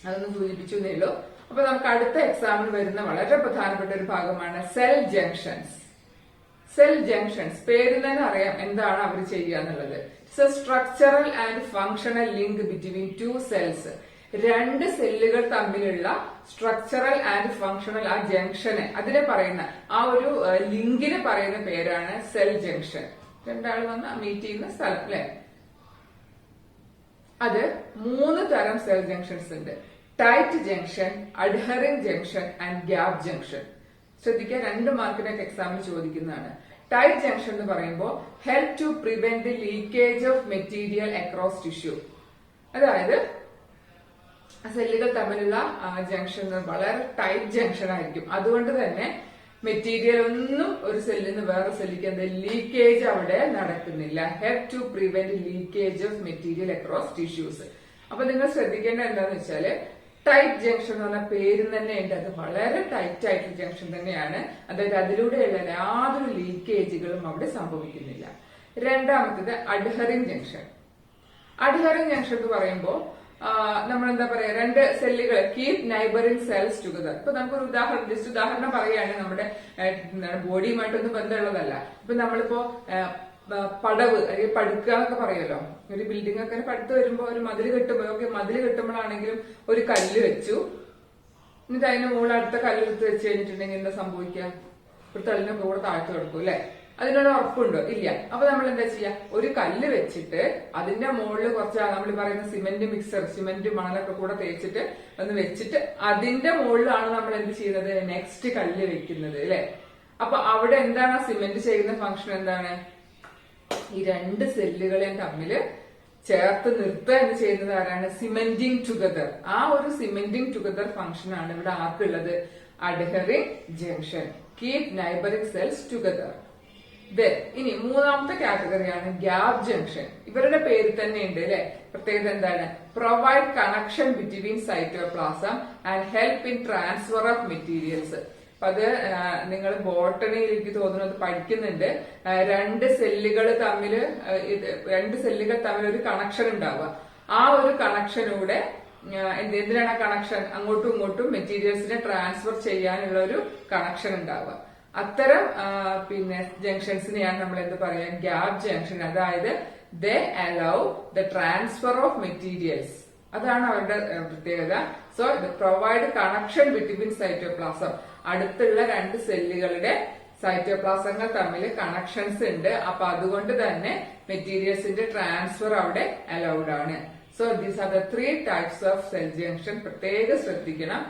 അതൊന്ന് സൂചിപ്പിച്ചു എന്നേയുള്ളൂ. അപ്പൊ നമുക്ക് അടുത്ത എക്സാമിൽ വരുന്ന വളരെ പ്രധാനപ്പെട്ട ഒരു ഭാഗമാണ് സെൽ ജംഗ്ഷൻസ്. സെൽ ജംഗ്ഷൻസ് പേരിൽ തന്നെ അറിയാം എന്താണ് അവർ ചെയ്യുക എന്നുള്ളത്. Structural and functional link between two cells. രണ്ട് സെല്ലുകൾ തമ്മിലുള്ള സ്ട്രക്ചറൽ ആൻഡ് ഫങ്ഷണൽ ആ ജംഗ്ഷന്, അതിനെ പറയുന്ന ആ ഒരു ലിങ്കിന് പറയുന്ന പേരാണ് സെൽ ജംഗ്ഷൻ. രണ്ടാൾ വന്ന് മീറ്റ് ചെയ്യുന്ന സ്ഥലം അല്ലെ. അത് 3 തരം സെൽ ജംഗ്ഷൻസ് ഉണ്ട്. Tight junction, adhering junction and gap junction. ശ്രദ്ധിക്കുക, 2 മാർക്കിനൊക്കെ എക്സാമിന് ചോദിക്കുന്നതാണ്. ടൈറ്റ് ജംഗ്ഷൻ എന്ന് പറയുമ്പോൾ help to prevent the leakage of material across tissue. അതായത് സെല്ലുകൾ തമ്മിലുള്ള ജംഗ്ഷൻ വളരെ ടൈറ്റ് ജംഗ്ഷൻ ആയിരിക്കും. അതുകൊണ്ട് തന്നെ മെറ്റീരിയൽ ഒന്നും ഒരു സെല്ലിൽ നിന്ന് വേറെ സെല്ലിലേക്ക് എന്താ ലീക്കേജ് അവിടെ നടക്കുന്നില്ല. Help to prevent leakage of material across tissues. അപ്പൊ നിങ്ങൾ ശ്രദ്ധിക്കേണ്ടത് എന്താന്ന് വെച്ചാല് ടൈറ്റ് ജംഗ്ഷൻ എന്ന് പറഞ്ഞ പേര് തന്നെ ഉണ്ട്. അത് വളരെ ടൈറ്റ് ആയിട്ടുള്ള ജംഗ്ഷൻ തന്നെയാണ്. അതായത് അതിലൂടെയുള്ള യാതൊരു ലീക്കേജുകളും അവിടെ സംഭവിക്കുന്നില്ല. രണ്ടാമത്തേത് അഡ്ഹറിംഗ് ജംഗ്ഷൻ. അഡ്ഹറിംഗ് ജംഗ്ഷൻ എന്ന് പറയുമ്പോൾ നമ്മൾ എന്താ പറയാ, 2 സെല്ലുകൾ കീപ് നൈബറിംഗ് സെൽസ് ടുഗദർ. ഇപ്പൊ നമുക്കൊരു ഉദാഹരണം പറയുകയാണെങ്കിൽ നമ്മുടെ ബോഡിയുമായിട്ടൊന്നും ബന്ധമുള്ളതല്ല. ഇപ്പൊ നമ്മളിപ്പോ പടവ് അല്ലെങ്കിൽ പടുക്കുക എന്നൊക്കെ പറയുമല്ലോ. ഒരു ബിൽഡിംഗ് ഒക്കെ പടുത്ത് വരുമ്പോ ഒരു മതിൽ കെട്ടുമ്പോ മതിൽ കെട്ടുമ്പോഴാണെങ്കിലും ഒരു കല്ല് വെച്ചു, എന്നിട്ട് അതിന്റെ മുകളിൽ അടുത്ത കല്ലെടുത്ത് വെച്ച് കഴിഞ്ഞിട്ടുണ്ടെങ്കിൽ എന്താ സംഭവിക്കുക? ഒരു തള്ളിനെ കൂടെ താഴ്ത്തു കൊടുക്കും അല്ലെ. അതിനൊരു ഉറപ്പുണ്ടോ? ഇല്ല. അപ്പൊ നമ്മൾ എന്താ ചെയ്യാ? ഒരു കല്ല് വെച്ചിട്ട് അതിന്റെ മുകളിൽ കുറച്ച് നമ്മൾ പറയുന്ന സിമെന്റ് മിക്സർ, സിമെന്റ് മണലൊക്കെ കൂടെ തേച്ചിട്ട് ഒന്ന് വെച്ചിട്ട് അതിന്റെ മുകളിലാണ് നമ്മൾ എന്ത് ചെയ്യുന്നത്? നെക്സ്റ്റ് കല്ല് വെക്കുന്നത് അല്ലെ. അപ്പൊ അവിടെ എന്താണ് സിമെന്റ് ചെയ്യുന്ന ഫംഗ്ഷൻ? എന്താണ്? ഈ രണ്ട് സെല്ലുകളെയും തമ്മിൽ ചേർത്ത് നിർത്തുക എന്ന് ചെയ്യുന്നത് ആരാണ്? Cementing together. ആ ഒരു സിമെന്റിങ് ടുഗദർ ഫംഗ്ഷൻ ആണ് ഇവിടെ ആർക്കുള്ളത്? Adhering junction. Keep neighbouring cells together. ഇനി മൂന്നാമത്തെ കാറ്റഗറിയാണ് ഗ്യാപ് ജംഗ്ഷൻ. ഇവരുടെ പേര് തന്നെ ഉണ്ട് അല്ലെ. പ്രത്യേകത എന്താണ്? Provide connection between cytoplasm and help in transfer of materials. അപ്പൊ അത് നിങ്ങൾ ബോട്ടണിയിൽ എനിക്ക് തോന്നുന്നത് പഠിക്കുന്നുണ്ട്. രണ്ട് സെല്ലുകൾ തമ്മിൽ ഒരു കണക്ഷൻ ഉണ്ടാവുക. ആ ഒരു കണക്ഷനൂടെ എന്തിനാണ് ആ കണക്ഷൻ? അങ്ങോട്ടും ഇങ്ങോട്ടും മെറ്റീരിയൽസിനെ ട്രാൻസ്ഫർ ചെയ്യാനുള്ള ഒരു കണക്ഷൻ ഉണ്ടാവുക. അത്തരം ജംഗ്ഷൻസിനെയാണ് നമ്മൾ എന്ത് പറയാ? Gap junction. അതായത് they allow the transfer of materials. അതാണ് അവരുടെ പ്രത്യേകത. സോ ഇത് പ്രൊവൈഡ് കണക്ഷൻ ബിറ്റ്വീൻ സൈറ്റോപ്ലാസം. അടുത്തുള്ള രണ്ട് സെല്ലുകളുടെ സൈറ്റോപ്ലാസങ്ങൾ തമ്മിൽ കണക്ഷൻസ് ഉണ്ട്. അപ്പൊ അതുകൊണ്ട് തന്നെ മെറ്റീരിയൽസിന്റെ ട്രാൻസ്ഫർ അവിടെ അലൗഡ് ആണ്. So these are the 3 types of cell junction. പ്രത്യേകം ശ്രദ്ധിക്കണം.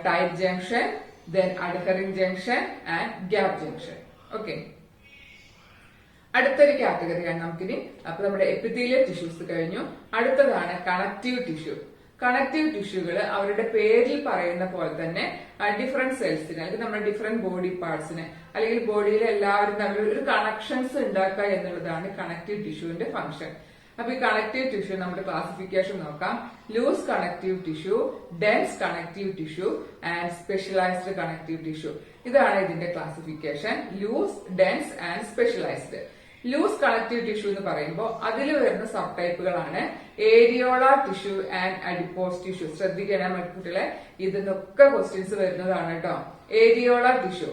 Tight junction, then adhering junction and gap junction. Okay, അടുത്തൊരു കാറ്റഗറിയാണ് നമുക്കിനി. അപ്പൊ നമ്മുടെ എപ്പിത്തീലിയൽ ടിഷ്യൂസ് കഴിഞ്ഞു. അടുത്തതാണ് കണക്റ്റീവ് ടിഷ്യൂ. കണക്റ്റീവ് ടിഷ്യൂകൾ അവരുടെ പേരിൽ പറയുന്ന പോലെ തന്നെ ഡിഫറെന്റ് സെൽസിന്, അല്ലെങ്കിൽ നമ്മുടെ ഡിഫറെന്റ് ബോഡി പാർട്സിന്, അല്ലെങ്കിൽ ബോഡിയിലെ എല്ലാവരും തമ്മിൽ ഒരു കണക്ഷൻസ് ഉണ്ടാക്കുക എന്നുള്ളതാണ് കണക്റ്റീവ് ടിഷ്യൂവിന്റെ ഫംഗ്ഷൻ. അപ്പൊ ഈ കണക്റ്റീവ് ടിഷ്യൂ നമ്മുടെ ക്ലാസിഫിക്കേഷൻ നോക്കാം. Loose connective tissue, dense connective tissue and specialised connective tissue. ഇതാണ് ഇതിന്റെ classification. Loose, dense and specialised. Loose connective tissue എന്ന് പറയുമ്പോൾ അതിൽ വരുന്ന സബ് ടൈപ്പുകളാണ് areolar tissue and adipose tissue. ശ്രദ്ധിക്കണം കുട്ടികളെ, ഇതിന്നൊക്കെ ക്വസ്റ്റ്യൻസ് വരുന്നതാണ് കേട്ടോ. Areolar tissue,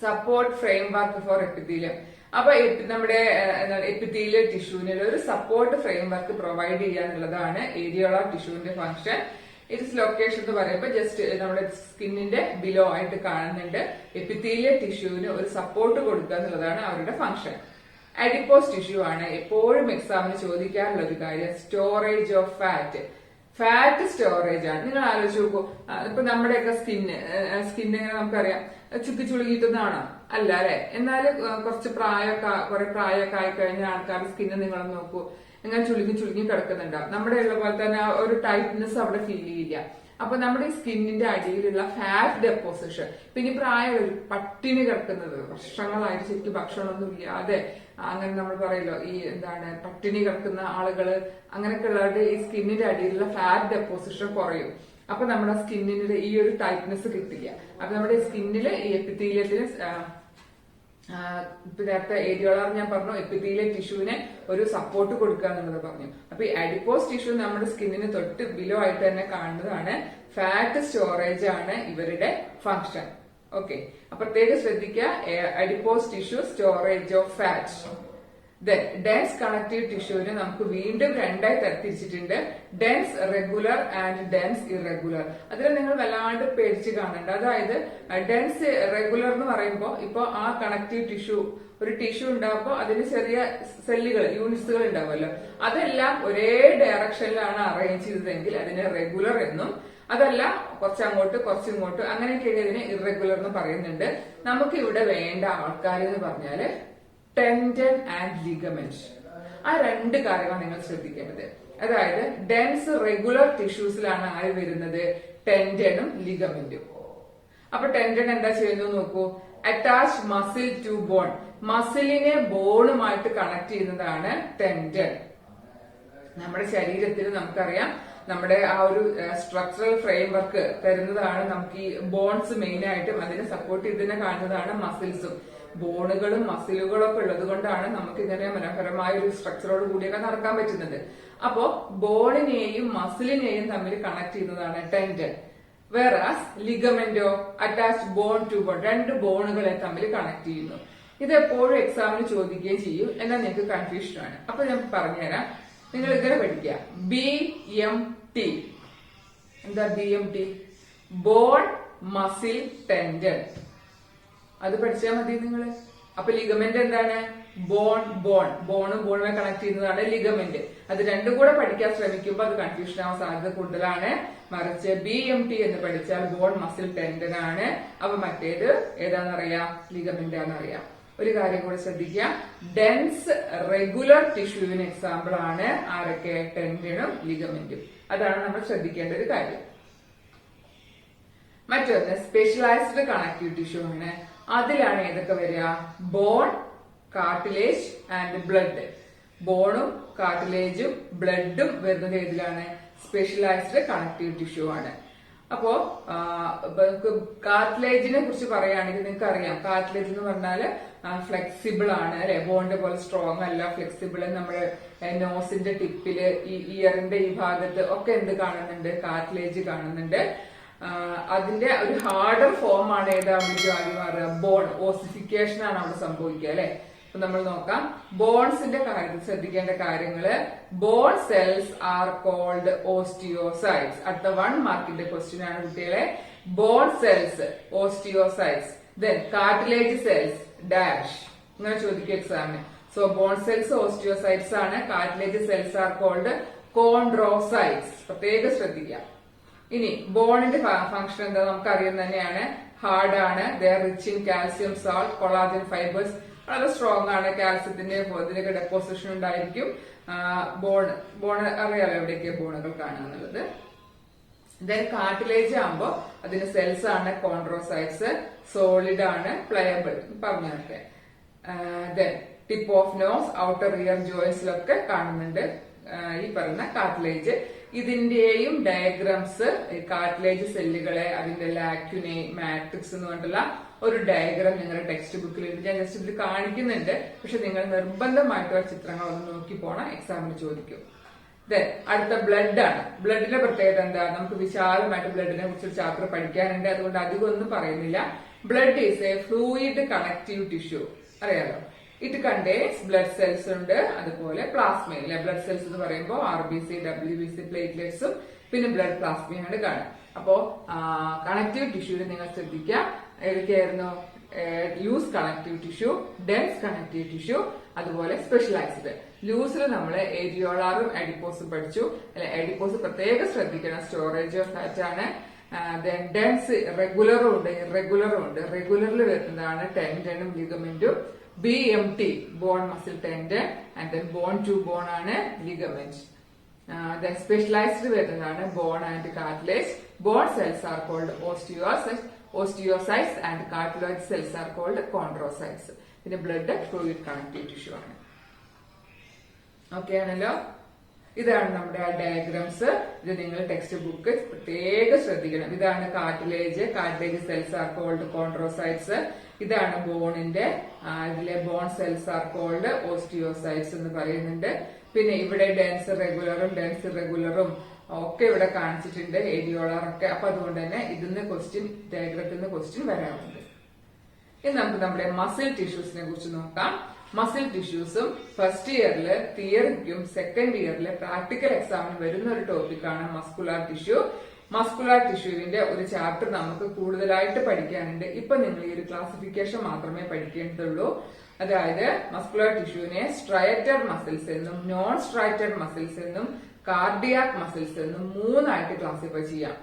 support framework for epithelium. അപ്പൊ നമ്മുടെ എപ്പിത്തീലിയൽ ടിഷ്യൂവിന് ഒരു സപ്പോർട്ട് ഫ്രെയിം വർക്ക് പ്രൊവൈഡ് ചെയ്യുക എന്നുള്ളതാണ് ഏരിയോള ടിഷ്യൂവിന്റെ ഫംഗ്ഷൻ. ഇറ്റ്സ് ലൊക്കേഷൻ എന്ന് പറയുമ്പോൾ ജസ്റ്റ് നമ്മുടെ സ്കിന്നിന്റെ ബിലോ ആയിട്ട് കാണുന്നുണ്ട്. എപ്പിത്തീലിയൽ ടിഷ്യൂവിന് ഒരു സപ്പോർട്ട് കൊടുക്കുക എന്നുള്ളതാണ് അവരുടെ ഫംഗ്ഷൻ. അഡിപ്പോസ് ടിഷ്യൂ ആണ് എപ്പോഴും എക്സാമിന് ചോദിക്കാറുള്ള ഒരു കാര്യം. Storage of fat. Fat storage ആണ്. നിങ്ങൾ ആലോചിച്ച് നോക്കൂ, ഇപ്പൊ നമ്മുടെയൊക്കെ സ്കിന്ന് നമുക്കറിയാം ചുക്കി ചുളുങ്ങിയിട്ടൊന്നാണോ? അല്ല അല്ലെ. എന്നാല് കുറെ പ്രായമൊക്കെ ആയി കഴിഞ്ഞ ആൾക്കാരുടെ സ്കിന്ന് നിങ്ങൾ നോക്കൂ, ഇങ്ങനെ ചുളുങ്ങി കിടക്കുന്നുണ്ടാവും. നമ്മുടെ ഉള്ള പോലെ തന്നെ ഒരു ടൈറ്റ്നെസ് അവിടെ ഫീൽ ചെയ്യില്ല. അപ്പൊ നമ്മുടെ ഈ സ്കിന്നിന്റെ അടിയിലുള്ള ഫാറ്റ് ഡെപ്പോസിഷൻ, പിന്നെ പ്രായം പട്ടിണി കിടക്കുന്നത്, വർഷങ്ങളായിട്ട് ശരിക്കും ഭക്ഷണമൊന്നും ഇല്ലാതെ അങ്ങനെ നമ്മൾ പറയല്ലോ, ഈ പട്ടിണി കിടക്കുന്ന ആളുകള്, അങ്ങനെയൊക്കെ ഉള്ളവരുടെ ഈ സ്കിന്നിന്റെ അടിയിലുള്ള ഫാറ്റ് ഡെപ്പോസിഷൻ കുറയും. അപ്പൊ നമ്മുടെ സ്കിന്നിന് ഈ ഒരു ടൈറ്റ്നെസ് കിട്ടില്ല. അപ്പൊ നമ്മുടെ സ്കിന്നില് ഈ എപ്പിത്തീലിയത്തിന് ഇപ്പൊ നേരത്തെ ഏരിയോളർ ഞാൻ പറഞ്ഞു, എപ്പിത്തീലിയൽ ടിഷ്യൂവിനെ ഒരു സപ്പോർട്ട് കൊടുക്കുക എന്നുള്ളത് പറഞ്ഞു. അപ്പൊ ഈ അഡിപ്പോസ് ടിഷ്യൂ നമ്മുടെ സ്കിന്നിന് തൊട്ട് ബിലോ ആയിട്ട് തന്നെ കാണുന്നതാണ്. ഫാറ്റ് സ്റ്റോറേജ് ആണ് ഇവരുടെ ഫംഗ്ഷൻ. ഓക്കെ, പ്രത്യേകം ശ്രദ്ധിക്കുക. Adipose tissue, storage of fat. Dense connective ടിഷ്യൂവിനെ നമുക്ക് വീണ്ടും രണ്ടായി തരത്തിരിച്ചിട്ടുണ്ട്. Dense regular and dense irregular. അതിൽ നിങ്ങൾ വല്ലാണ്ട് പേടിച്ച് കാണണ്ട. അതായത് ഡെൻസ് റെഗുലർ എന്ന് പറയുമ്പോൾ ഇപ്പൊ ആ കണക്റ്റീവ് ടിഷ്യൂ, ഒരു ടിഷ്യൂ ഉണ്ടാകുമ്പോൾ അതിന് ചെറിയ സെല്ലുകൾ, യൂണിറ്റ്സുകൾ ഉണ്ടാവുമല്ലോ, അതെല്ലാം ഒരേ ഡയറക്ഷനിലാണ് അറേഞ്ച് ചെയ്തതെങ്കിൽ അതിനെ റെഗുലർ എന്നും, അതല്ല കുറച്ചങ്ങോട്ട് കുറച്ചിങ്ങോട്ട് അങ്ങനെയൊക്കെ ഇതിനെ ഇറഗുലർ എന്ന് പറയുന്നുണ്ട്. നമുക്ക് ഇവിടെ വേണ്ട ആൾക്കാർ എന്ന് പറഞ്ഞാല് ടെൻഡൻ ആൻഡ് ലിഗമെന്റ്. ആ രണ്ട് കാര്യങ്ങൾ നിങ്ങൾ ശ്രദ്ധിക്കേണ്ടത്. അതായത് ഡെൻസ് റെഗുലർ ടിഷ്യൂസിലാണ് ആര് വരുന്നത്? ടെൻഡനും ലിഗമെന്റും. അപ്പൊ ടെൻഡൻ എന്താ ചെയ്യുന്നു നോക്കൂ. Attach muscle to bone. മസിലിനെ ബോണുമായിട്ട് കണക്ട് ചെയ്യുന്നതാണ് ടെൻഡൻ. നമ്മുടെ ശരീരത്തിൽ നമുക്കറിയാം, നമ്മുടെ ആ ഒരു സ്ട്രക്ചറൽ ഫ്രെയിം വർക്ക് തരുന്നതാണ് നമുക്ക് ഈ ബോൺസ് മെയിൻ ആയിട്ടും. അതിനെ സപ്പോർട്ട് ചെയ്തതിനെ കാണുന്നതാണ് മസിൽസും. ബോണുകളും മസിലുകളും ഒക്കെ ഉള്ളത് കൊണ്ടാണ് നമുക്ക് ഇങ്ങനെ മനോഹരമായ ഒരു സ്ട്രക്ചറോട് കൂടിയൊക്കെ നടക്കാൻ പറ്റുന്നത്. അപ്പോ ബോണിനെയും മസിലിനെയും തമ്മിൽ കണക്ട് ചെയ്യുന്നതാണ് ടെൻഡൻ. വേറാസ് ലിഗമെന്റോ അറ്റാച്ച് ബോൺ ടു ബോൺ, രണ്ട് ബോണുകളെ തമ്മിൽ കണക്ട് ചെയ്യുന്നു. ഇത് എപ്പോഴും എക്സാമിന് ചോദിക്കുകയും ചെയ്യും. എന്നാൽ നിങ്ങൾക്ക് കൺഫ്യൂഷൻ ആണ്. അപ്പൊ ഞാൻ പറഞ്ഞുതരാം. നിങ്ങൾ ഇങ്ങനെ പഠിക്കുക. BMT. എന്താ BMT? Bone muscle tendon. അത് പഠിച്ചാൽ മതി നിങ്ങള്. അപ്പൊ ലിഗമെന്റ് എന്താണ്? ബോണും ബോണുമായി കണക്ട് ചെയ്യുന്നതാണ് ലിഗമെന്റ്. അത് രണ്ടും കൂടെ പഠിക്കാൻ ശ്രമിക്കുമ്പോൾ അത് കൺഫ്യൂഷൻ ആവാൻ സാധ്യത കൂടുതലാണ്. മറിച്ച് BMT എന്ന് പഠിച്ചാൽ ബോൺ മസിൽ ടെൻഡൻ ആണ്. അപ്പൊ മറ്റേത് ഏതാണെന്നറിയാം? ലിഗമെന്റ് ആണെന്നറിയാം. ഒരു കാര്യം കൂടെ ശ്രദ്ധിക്കുക, ഡെൻസ് റെഗുലർ ടിഷ്യൂവിന് എക്സാമ്പിൾ ആണ് ആരൊക്കെ? ടെൻഡനും ലിഗമെന്റും. അതാണ് നമ്മൾ ശ്രദ്ധിക്കേണ്ട ഒരു കാര്യം. മറ്റൊന്ന് സ്പെഷ്യലൈസ്ഡ് കണക്റ്റീവ് ടിഷ്യൂ ആണ്. അതിലാണ് ഏതൊക്കെ വരിക? Bone, cartilage and blood. ബോണും കാർട്ടിലേജും ബ്ലഡും വരുന്നത് ഏതിലാണ്? സ്പെഷ്യലൈസ്ഡ് കണക്റ്റീവ് ടിഷ്യൂ ആണ്. അപ്പോ കാർട്ടിലേജിനെ കുറിച്ച് പറയുകയാണെങ്കിൽ നിങ്ങൾക്ക് അറിയാം, കാർട്ടിലേജ് എന്ന് പറഞ്ഞാല് ഫ്ലെക്സിബിൾ ആണ് അല്ലെ, ബോണ്ട് പോലെ സ്ട്രോങ് അല്ല, ഫ്ലെക്സിബിൾ. നമ്മുടെ നോസിന്റെ ടിപ്പില്, ഈ ഇയറിന്റെ ഈ ഭാഗത്ത് ഒക്കെ എന്ത് കാണുന്നുണ്ട്? കാർട്ടിലേജ് കാണുന്നുണ്ട്. അതിന്റെ ഒരു ഹാർഡർ ഫോം ആണ് ഏതാ ആദ്യം മാറുക? ബോൺ. ഓസിഫിക്കേഷൻ ആണ് അവിടെ സംഭവിക്കുക അല്ലെ. അപ്പൊ നമ്മൾ നോക്കാം, ബോൺസിന്റെ കാര്യത്തിൽ ശ്രദ്ധിക്കേണ്ട കാര്യങ്ങള്. Bone cells are called osteocytes. അടുത്ത 1 മാർക്കിന്റെ ക്വസ്റ്റ്യൻ ആണ് കുട്ടികളെ. Bone cells osteocytes, then cartilage cells dash, ഇങ്ങനെ ചോദിക്കും എക്സാമിന്. സോ ബോൺ സെൽസ് ഓസ്റ്റിയോസൈറ്റ്സ് ആണ്. Cartilage cells are called chondrocytes. പ്രത്യേകം ശ്രദ്ധിക്കാം. ഇനി ബോണിന്റെ ഫംഗ്ഷൻ എന്താ നമുക്കറിയാൻ തന്നെയാണ്. ഹാർഡ് ആണ്, they are rich in calcium salt, collagen fibres, വളരെ സ്ട്രോങ് ആണ്. കാൽസ്യത്തിന്റെ ഇതിനൊക്കെ ഡെപ്പോസിഷൻ ഉണ്ടായിരിക്കും. ബോൺ അറിയാലോ എവിടെയൊക്കെ ബോണുകൾ കാണാന്നുള്ളത്. ദെൻ കാർട്ടിലേജ് ആകുമ്പോ അതിന് സെൽസ് ആണ് കോൺഡ്രോസൈറ്റ്സ്, സോളിഡ് ആണ്, പ്ലയബിൾ പറഞ്ഞൊക്കെ. Then tip of nose, outer ear ജോയിന്റ്സിലൊക്കെ കാണുന്നുണ്ട് ഈ പറയുന്ന കാർട്ടിലേജ്. ഇതിന്റെയും ഡയഗ്രാംസ്, കാർട്ടിലേജ് സെല്ലുകളെ, അതിന്റെ ലാക്യുനെ, മാട്രിക്സ് എന്ന് പറഞ്ഞിട്ടുള്ള ഒരു ഡയഗ്രാം നിങ്ങളുടെ ടെക്സ്റ്റ് ബുക്കിൽ ഉണ്ട്. ഞാൻ ജസ്റ്റ് ഇതിൽ കാണിക്കുന്നുണ്ട്, പക്ഷെ നിങ്ങൾ നിർബന്ധമായിട്ടുള്ള ചിത്രങ്ങൾ ഒന്ന് നോക്കി പോണം, എക്സാമിന് ചോദിക്കും. ദെൻ അടുത്ത ബ്ലഡ് ആണ്. ബ്ലഡിന്റെ പ്രത്യേകത എന്താ? നമുക്ക് വിശാലമായിട്ട് ബ്ലഡിനെ കുറിച്ചൊരു ചാപ്റ്റർ പഠിക്കാനുണ്ട്, അതുകൊണ്ട് അധികം ഒന്നും പറയുന്നില്ല. Blood is A fluid connective tissue, അറിയാലോ. ഇറ്റ് കണ്ടെയ്ൻസ് ബ്ലഡ് സെൽസ് ഉണ്ട്, അതുപോലെ പ്ലാസ്മയും. ബ്ലഡ് സെൽസ് എന്ന് പറയുമ്പോൾ RBC, WBC, പ്ലേറ്റ്ലെറ്റ്സും പിന്നെ ബ്ലഡ് പ്ലാസ്മയാണ് കാണുക. അപ്പോ കണക്റ്റീവ് ടിഷ്യൂവിൽ നിങ്ങൾ ശ്രദ്ധിക്കുക ഏതൊക്കെയായിരുന്നു? Loose connective tissue, dense connective tissue, അതുപോലെ സ്പെഷ്യലൈസ്ഡ്. ലൂസിൽ നമ്മൾ ഏരിയോളാറും അഡിപ്പോസും പഠിച്ചു. അഡിപ്പോസ് പ്രത്യേകം ശ്രദ്ധിക്കണം, സ്റ്റോറേജ് ഓഫ് ഫാറ്റ് ആണ്. ഡെൻസ് റെഗുലറും ഉണ്ട്, ഇറഗുലറും ഉണ്ട്. റെഗുലറിൽ വരുന്നതാണ് ടെൻഡനും ലിഗമെന്റും. BMT, bone muscle tendon, and then bone to bone ആണ് ലിഗമെന്റ്. ദെൻ സ്പെഷ്യലൈസ്ഡ് വരുന്നതാണ് bone and cartilage. Bone cells are called osteocytes and cartilage cells are called chondrocytes. പിന്നെ ബ്ലഡ് ഫ്ലൂയിഡ് കണക്റ്റീവ് ടിഷ്യൂ ആണ്. ഓക്കെ ആണല്ലോ. ഇതാണ് നമ്മുടെ ആ diagrams. ഇത് നിങ്ങൾ ടെക്സ്റ്റ് ബുക്ക് പ്രത്യേകം ശ്രദ്ധിക്കണം. ഇതാണ് cartilage, cartilage cells are called chondrocytes. ഇതാണ് ബോണിന്റെ, ഇതിലെ bone cells are called osteocytes എന്ന് പറയുന്നുണ്ട്. പിന്നെ ഇവിടെ ഡെൻസ് റെഗുലറും ഡെൻസ് ഇറഗുലറും ഒക്കെ ഇവിടെ കാണിച്ചിട്ടുണ്ട്, ഏരിയോളാറൊക്കെ. അപ്പൊ അതുകൊണ്ട് തന്നെ ഇതിന്ന് ക്വസ്റ്റ്യൻ, ഡയഗ്രത്തിൽ നിന്ന് ക്വസ്റ്റ്യൻ വരാറുണ്ട്. ഇനി നമുക്ക് നമ്മുടെ മസിൽ ടിഷ്യൂസിനെ കുറിച്ച് നോക്കാം. മസിൽ ടിഷ്യൂസും ഫസ്റ്റ് ഇയറിൽ തിയറിക്കും സെക്കൻഡ് ഇയറിൽ പ്രാക്ടിക്കൽ എക്സാമിന് വരുന്ന ഒരു ടോപ്പിക്കാണ് മസ്കുലാർ ടിഷ്യൂ. മസ്കുലാർ ടിഷ്യൂവിന്റെ ഒരു ചാപ്റ്റർ നമുക്ക് കൂടുതലായിട്ട് പഠിക്കാനുണ്ട്. ഇപ്പൊ നിങ്ങൾ ഈ ഒരു ക്ലാസിഫിക്കേഷൻ മാത്രമേ പഠിക്കേണ്ടതുള്ളൂ. അതായത് മസ്കുലാർ ടിഷ്യൂവിനെ സ്ട്രൈറ്റഡ് മസിൽസ് എന്നും നോൺ സ്ട്രൈറ്റഡ് മസിൽസ് എന്നും കാർഡിയാക് മസിൽസ് എന്നും 3 ആയിട്ട് ക്ലാസിഫൈ ചെയ്യാം.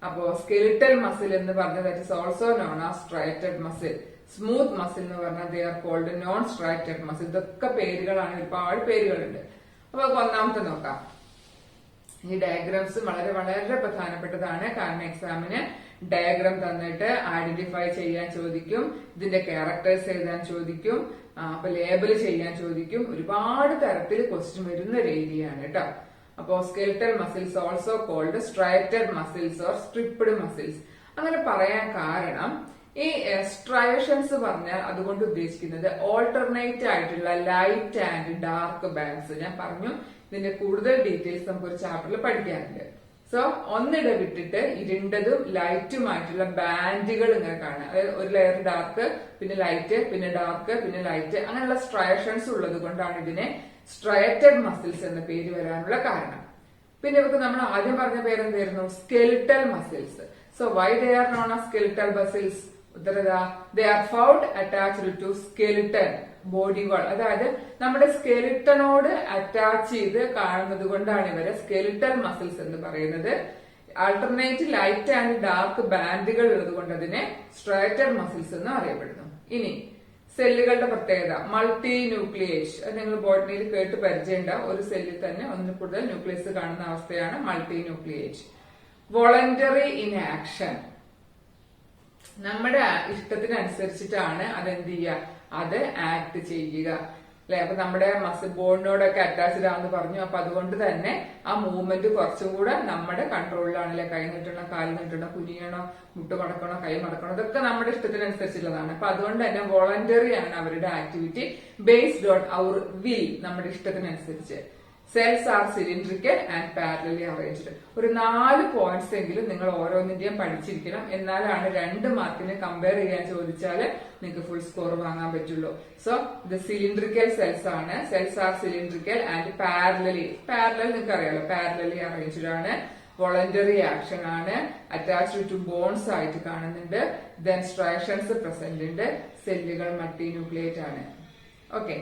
അപ്പോ സ്കെലിറ്റൽ മസിൽ എന്ന് പറഞ്ഞത് that is also known as striated muscle. Smooth muscle എന്ന് പറഞ്ഞാൽ they are called non striated muscle. ഇതൊക്കെ പേരുകളാണ്, ഒരുപാട് പേരുകളുണ്ട്. അപ്പൊ ഒന്നാമത്തെ നോക്കാം. ഈ ഡയഗ്രാംസ് വളരെ വളരെ പ്രധാനപ്പെട്ടതാണ്. കാരണം എക്സാമിന് ഡയഗ്രാം തന്നിട്ട് ഐഡന്റിഫൈ ചെയ്യാൻ ചോദിക്കും, ഇതിന്റെ ക്യാരക്ടേഴ്സ് എഴുതാൻ ചോദിക്കും, അപ്പൊ ലേബൽ ചെയ്യാൻ ചോദിക്കും. ഒരുപാട് തരത്തിൽ ക്വസ്റ്റ്യൻ വരുന്ന ഒരു ഏരിയയാണ് കേട്ടോ. അപ്പോ skeletal muscles also called striated muscles or striped muscles. അങ്ങനെ പറയാൻ കാരണം ഈ സ്ട്രയേഷൻസ് പറഞ്ഞാൽ അതുകൊണ്ട് ഉദ്ദേശിക്കുന്നത് ഓൾട്ടർനേറ്റ് ആയിട്ടുള്ള ലൈറ്റ് ആൻഡ് ഡാർക്ക് ബാൻഡ്സ്. ഞാൻ പറഞ്ഞു ഇതിന്റെ കൂടുതൽ ഡീറ്റെയിൽസ് നമുക്ക് ഒരു ചാപ്റ്ററിൽ പഠിക്കാനുണ്ട്. സോ ഒന്നിടവിട്ടിട്ട് ഇരുണ്ടതും ലൈറ്റുമായിട്ടുള്ള ബാൻഡുകൾ ഇങ്ങനെ കാണാം. അതായത് ഒരു ലെയർ ഡാർക്ക്, പിന്നെ ലൈറ്റ്, പിന്നെ ഡാർക്ക്, പിന്നെ ലൈറ്റ്, അങ്ങനെയുള്ള സ്ട്രയേഷൻസ് ഉള്ളത് കൊണ്ടാണ് ഇതിനെ സ്ട്രൈറ്റഡ് മസിൽസ് എന്ന പേര് വരാനുള്ള കാരണം. പിന്നെ ഇവർക്ക് നമ്മൾ ആദ്യം പറഞ്ഞ പേരെന്തായിരുന്നു? Skeletal muscles. So why they are known as skeletal muscles? They are found attached to skeleton body wall. അതായത് നമ്മുടെ സ്കെലിറ്റനോട് അറ്റാച്ച് ചെയ്ത് കാണുന്നത് കൊണ്ടാണ് ഇവരെ സ്കെലിറ്റൽ മസിൽസ് എന്ന് പറയുന്നത്. ആൾട്ടർനേറ്റ് ലൈറ്റ് ആൻഡ് ഡാർക്ക് ബാൻഡുകൾ ഉള്ളത് കൊണ്ട് അതിനെ സ്ട്രൈറ്റഡ് മസിൽസ് എന്ന് അറിയപ്പെടുന്നു. ഇനി സെല്ലുകളുടെ പ്രത്യേകത മൾട്ടി ന്യൂക്ലിയേറ്റ്. അത് നിങ്ങൾ ബോട്ടണിയിൽ കേട്ട് പരിചയമുണ്ടാവും. ഒരു സെല്ലിൽ തന്നെ ഒന്നിൽ കൂടുതൽ ന്യൂക്ലിയസ് കാണുന്ന അവസ്ഥയാണ് multi nucleate. Voluntary in action, നമ്മുടെ ഇഷ്ടത്തിനനുസരിച്ചിട്ടാണ് അതെന്ത് ചെയ്യുക, അത് ആക്ട് ചെയ്യുക അല്ലെ. അപ്പൊ നമ്മുടെ മസിൽ ബോണിനോടൊക്കെ അറ്റാച്ച്ഡ് ആണെന്ന് പറഞ്ഞു. അപ്പൊ അതുകൊണ്ട് തന്നെ ആ മൂവ്മെന്റ് കുറച്ചും കൂടെ നമ്മുടെ കൺട്രോളിലാണല്ലേ. കൈ നീട്ടണോ, കാല് നീട്ടണോ, കുനിയണോ, മുട്ട് മടക്കണോ, കൈ മടക്കണോ, ഇതൊക്കെ നമ്മുടെ ഇഷ്ടത്തിനനുസരിച്ചുള്ളതാണ്. അപ്പൊ അതുകൊണ്ട് തന്നെ വോളണ്ടറി ആണ് അവരുടെ activity, based on our will, നമ്മുടെ ഇഷ്ടത്തിനനുസരിച്ച്. Cells are cylindrical and parallelly arranged. ഒരു 4 പോയിന്റ്സ് എങ്കിലും നിങ്ങൾ ഓരോന്നിന്റെയും പഠിച്ചിരിക്കണം. എന്നാലാണ് 2 മാർക്കിന് കമ്പയർ ചെയ്യാൻ ചോദിച്ചാൽ നിങ്ങൾക്ക് ഫുൾ സ്കോർ വാങ്ങാൻ പറ്റുള്ളൂ. സോ ഇത് സിലിണ്ട്രിക്കൽ സെൽസ് ആണ്. Cells are cylindrical and parallelly നിങ്ങൾക്ക് അറിയാലോ, പാരലലി അറേഞ്ച്ഡ് ആണ്. വോളണ്ടറി ആക്ഷൻ ആണ്. അറ്റാച്ച്ഡ് ടു ബോൺസ് ആയിട്ട് കാണുന്നുണ്ട്. ദെൻ സ്ട്രൈഷൻസ് പ്രസന്റ് ഉണ്ട്. സെല്ലുകൾ മൾട്ടി ന്യൂക്ലിയേറ്റ് ആണ്. ഓക്കെ,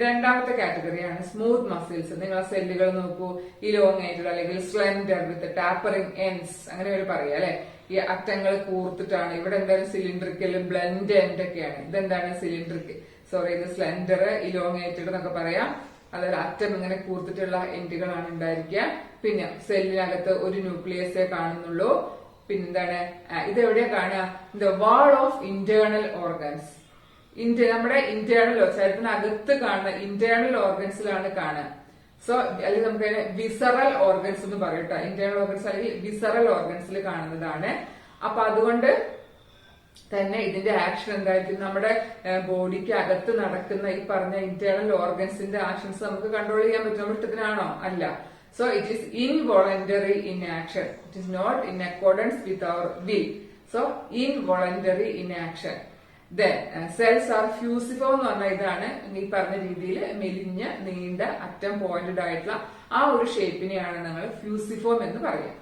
രണ്ടാമത്തെ കാറ്റഗറിയാണ് സ്മൂത്ത് മസിൽസ്. നിങ്ങൾ ആ സെല്ലുകൾ നോക്കൂ, ഇലോങ്ങേറ്റഡ് അല്ലെങ്കിൽ സ്ലെൻഡർ വിത്ത് ടാപ്പറിംഗ് എൻഡ്സ്, അങ്ങനെ ഒരു പറയാം അല്ലെ. ഈ അറ്റങ്ങൾ കൂർത്തിട്ടാണ്. ഇവിടെ എന്താണ് സിലിണ്ടറിക്കൽ, ബ്ലൻഡ് എൻഡ് ഒക്കെയാണ്. ഇതെന്താണ് സിലിണ്ടറിക്കൽ, ഇത് സ്ലെൻഡർ, ഇലോങ്ങേറ്റഡ് എന്നൊക്കെ പറയാം. അതായത് അറ്റം ഇങ്ങനെ കൂർത്തിട്ടുള്ള എൻഡുകളാണ് ഉണ്ടായിരിക്കുക. പിന്നെ സെല്ലിനകത്ത് ഒരു ന്യൂക്ലിയസേ കാണുന്നുള്ളൂ. പിന്നെന്താണ്, ഇതെവിടെയാ കാണുക, the wall of internal organs. നമ്മുടെ ഇന്റേണലോ ശരീരത്തിനകത്ത് കാണുന്ന ഇന്റേണൽ ഓർഗൻസിലാണ് കാണുക. സോ അല്ലെങ്കിൽ നമുക്ക് വിസറൽ ഓർഗൻസ് എന്ന് പറയട്ടോ. ഇന്റേണൽ ഓർഗൻസ് അല്ലെങ്കിൽ വിസറൽ ഓർഗൻസിൽ കാണുന്നതാണ്. അപ്പൊ അതുകൊണ്ട് തന്നെ ഇതിന്റെ ആക്ഷൻ എന്തായിരിക്കും, നമ്മുടെ ബോഡിക്ക് അകത്ത് നടക്കുന്ന ഈ പറഞ്ഞ ഇന്റേണൽ ഓർഗൻസിന്റെ ആക്ഷൻസ് നമുക്ക് കൺട്രോൾ ചെയ്യാൻ പറ്റും. നമ്മുടെ ഇഷ്ടത്തിനാണോ? അല്ല. So it is involuntary in action. It is not in accordance with our will. So involuntary in action. Then cells are fusiform എന്ന് പറഞ്ഞാൽ ഇതാണ് ഈ പറഞ്ഞ രീതിയിൽ മെലിഞ്ഞ നീണ്ട അറ്റം പോയിന്റഡ് ആയിട്ടുള്ള ആ ഒരു ഷേപ്പിനെയാണ് നമ്മൾ ഫ്യൂസിഫോം എന്ന് പറയാം.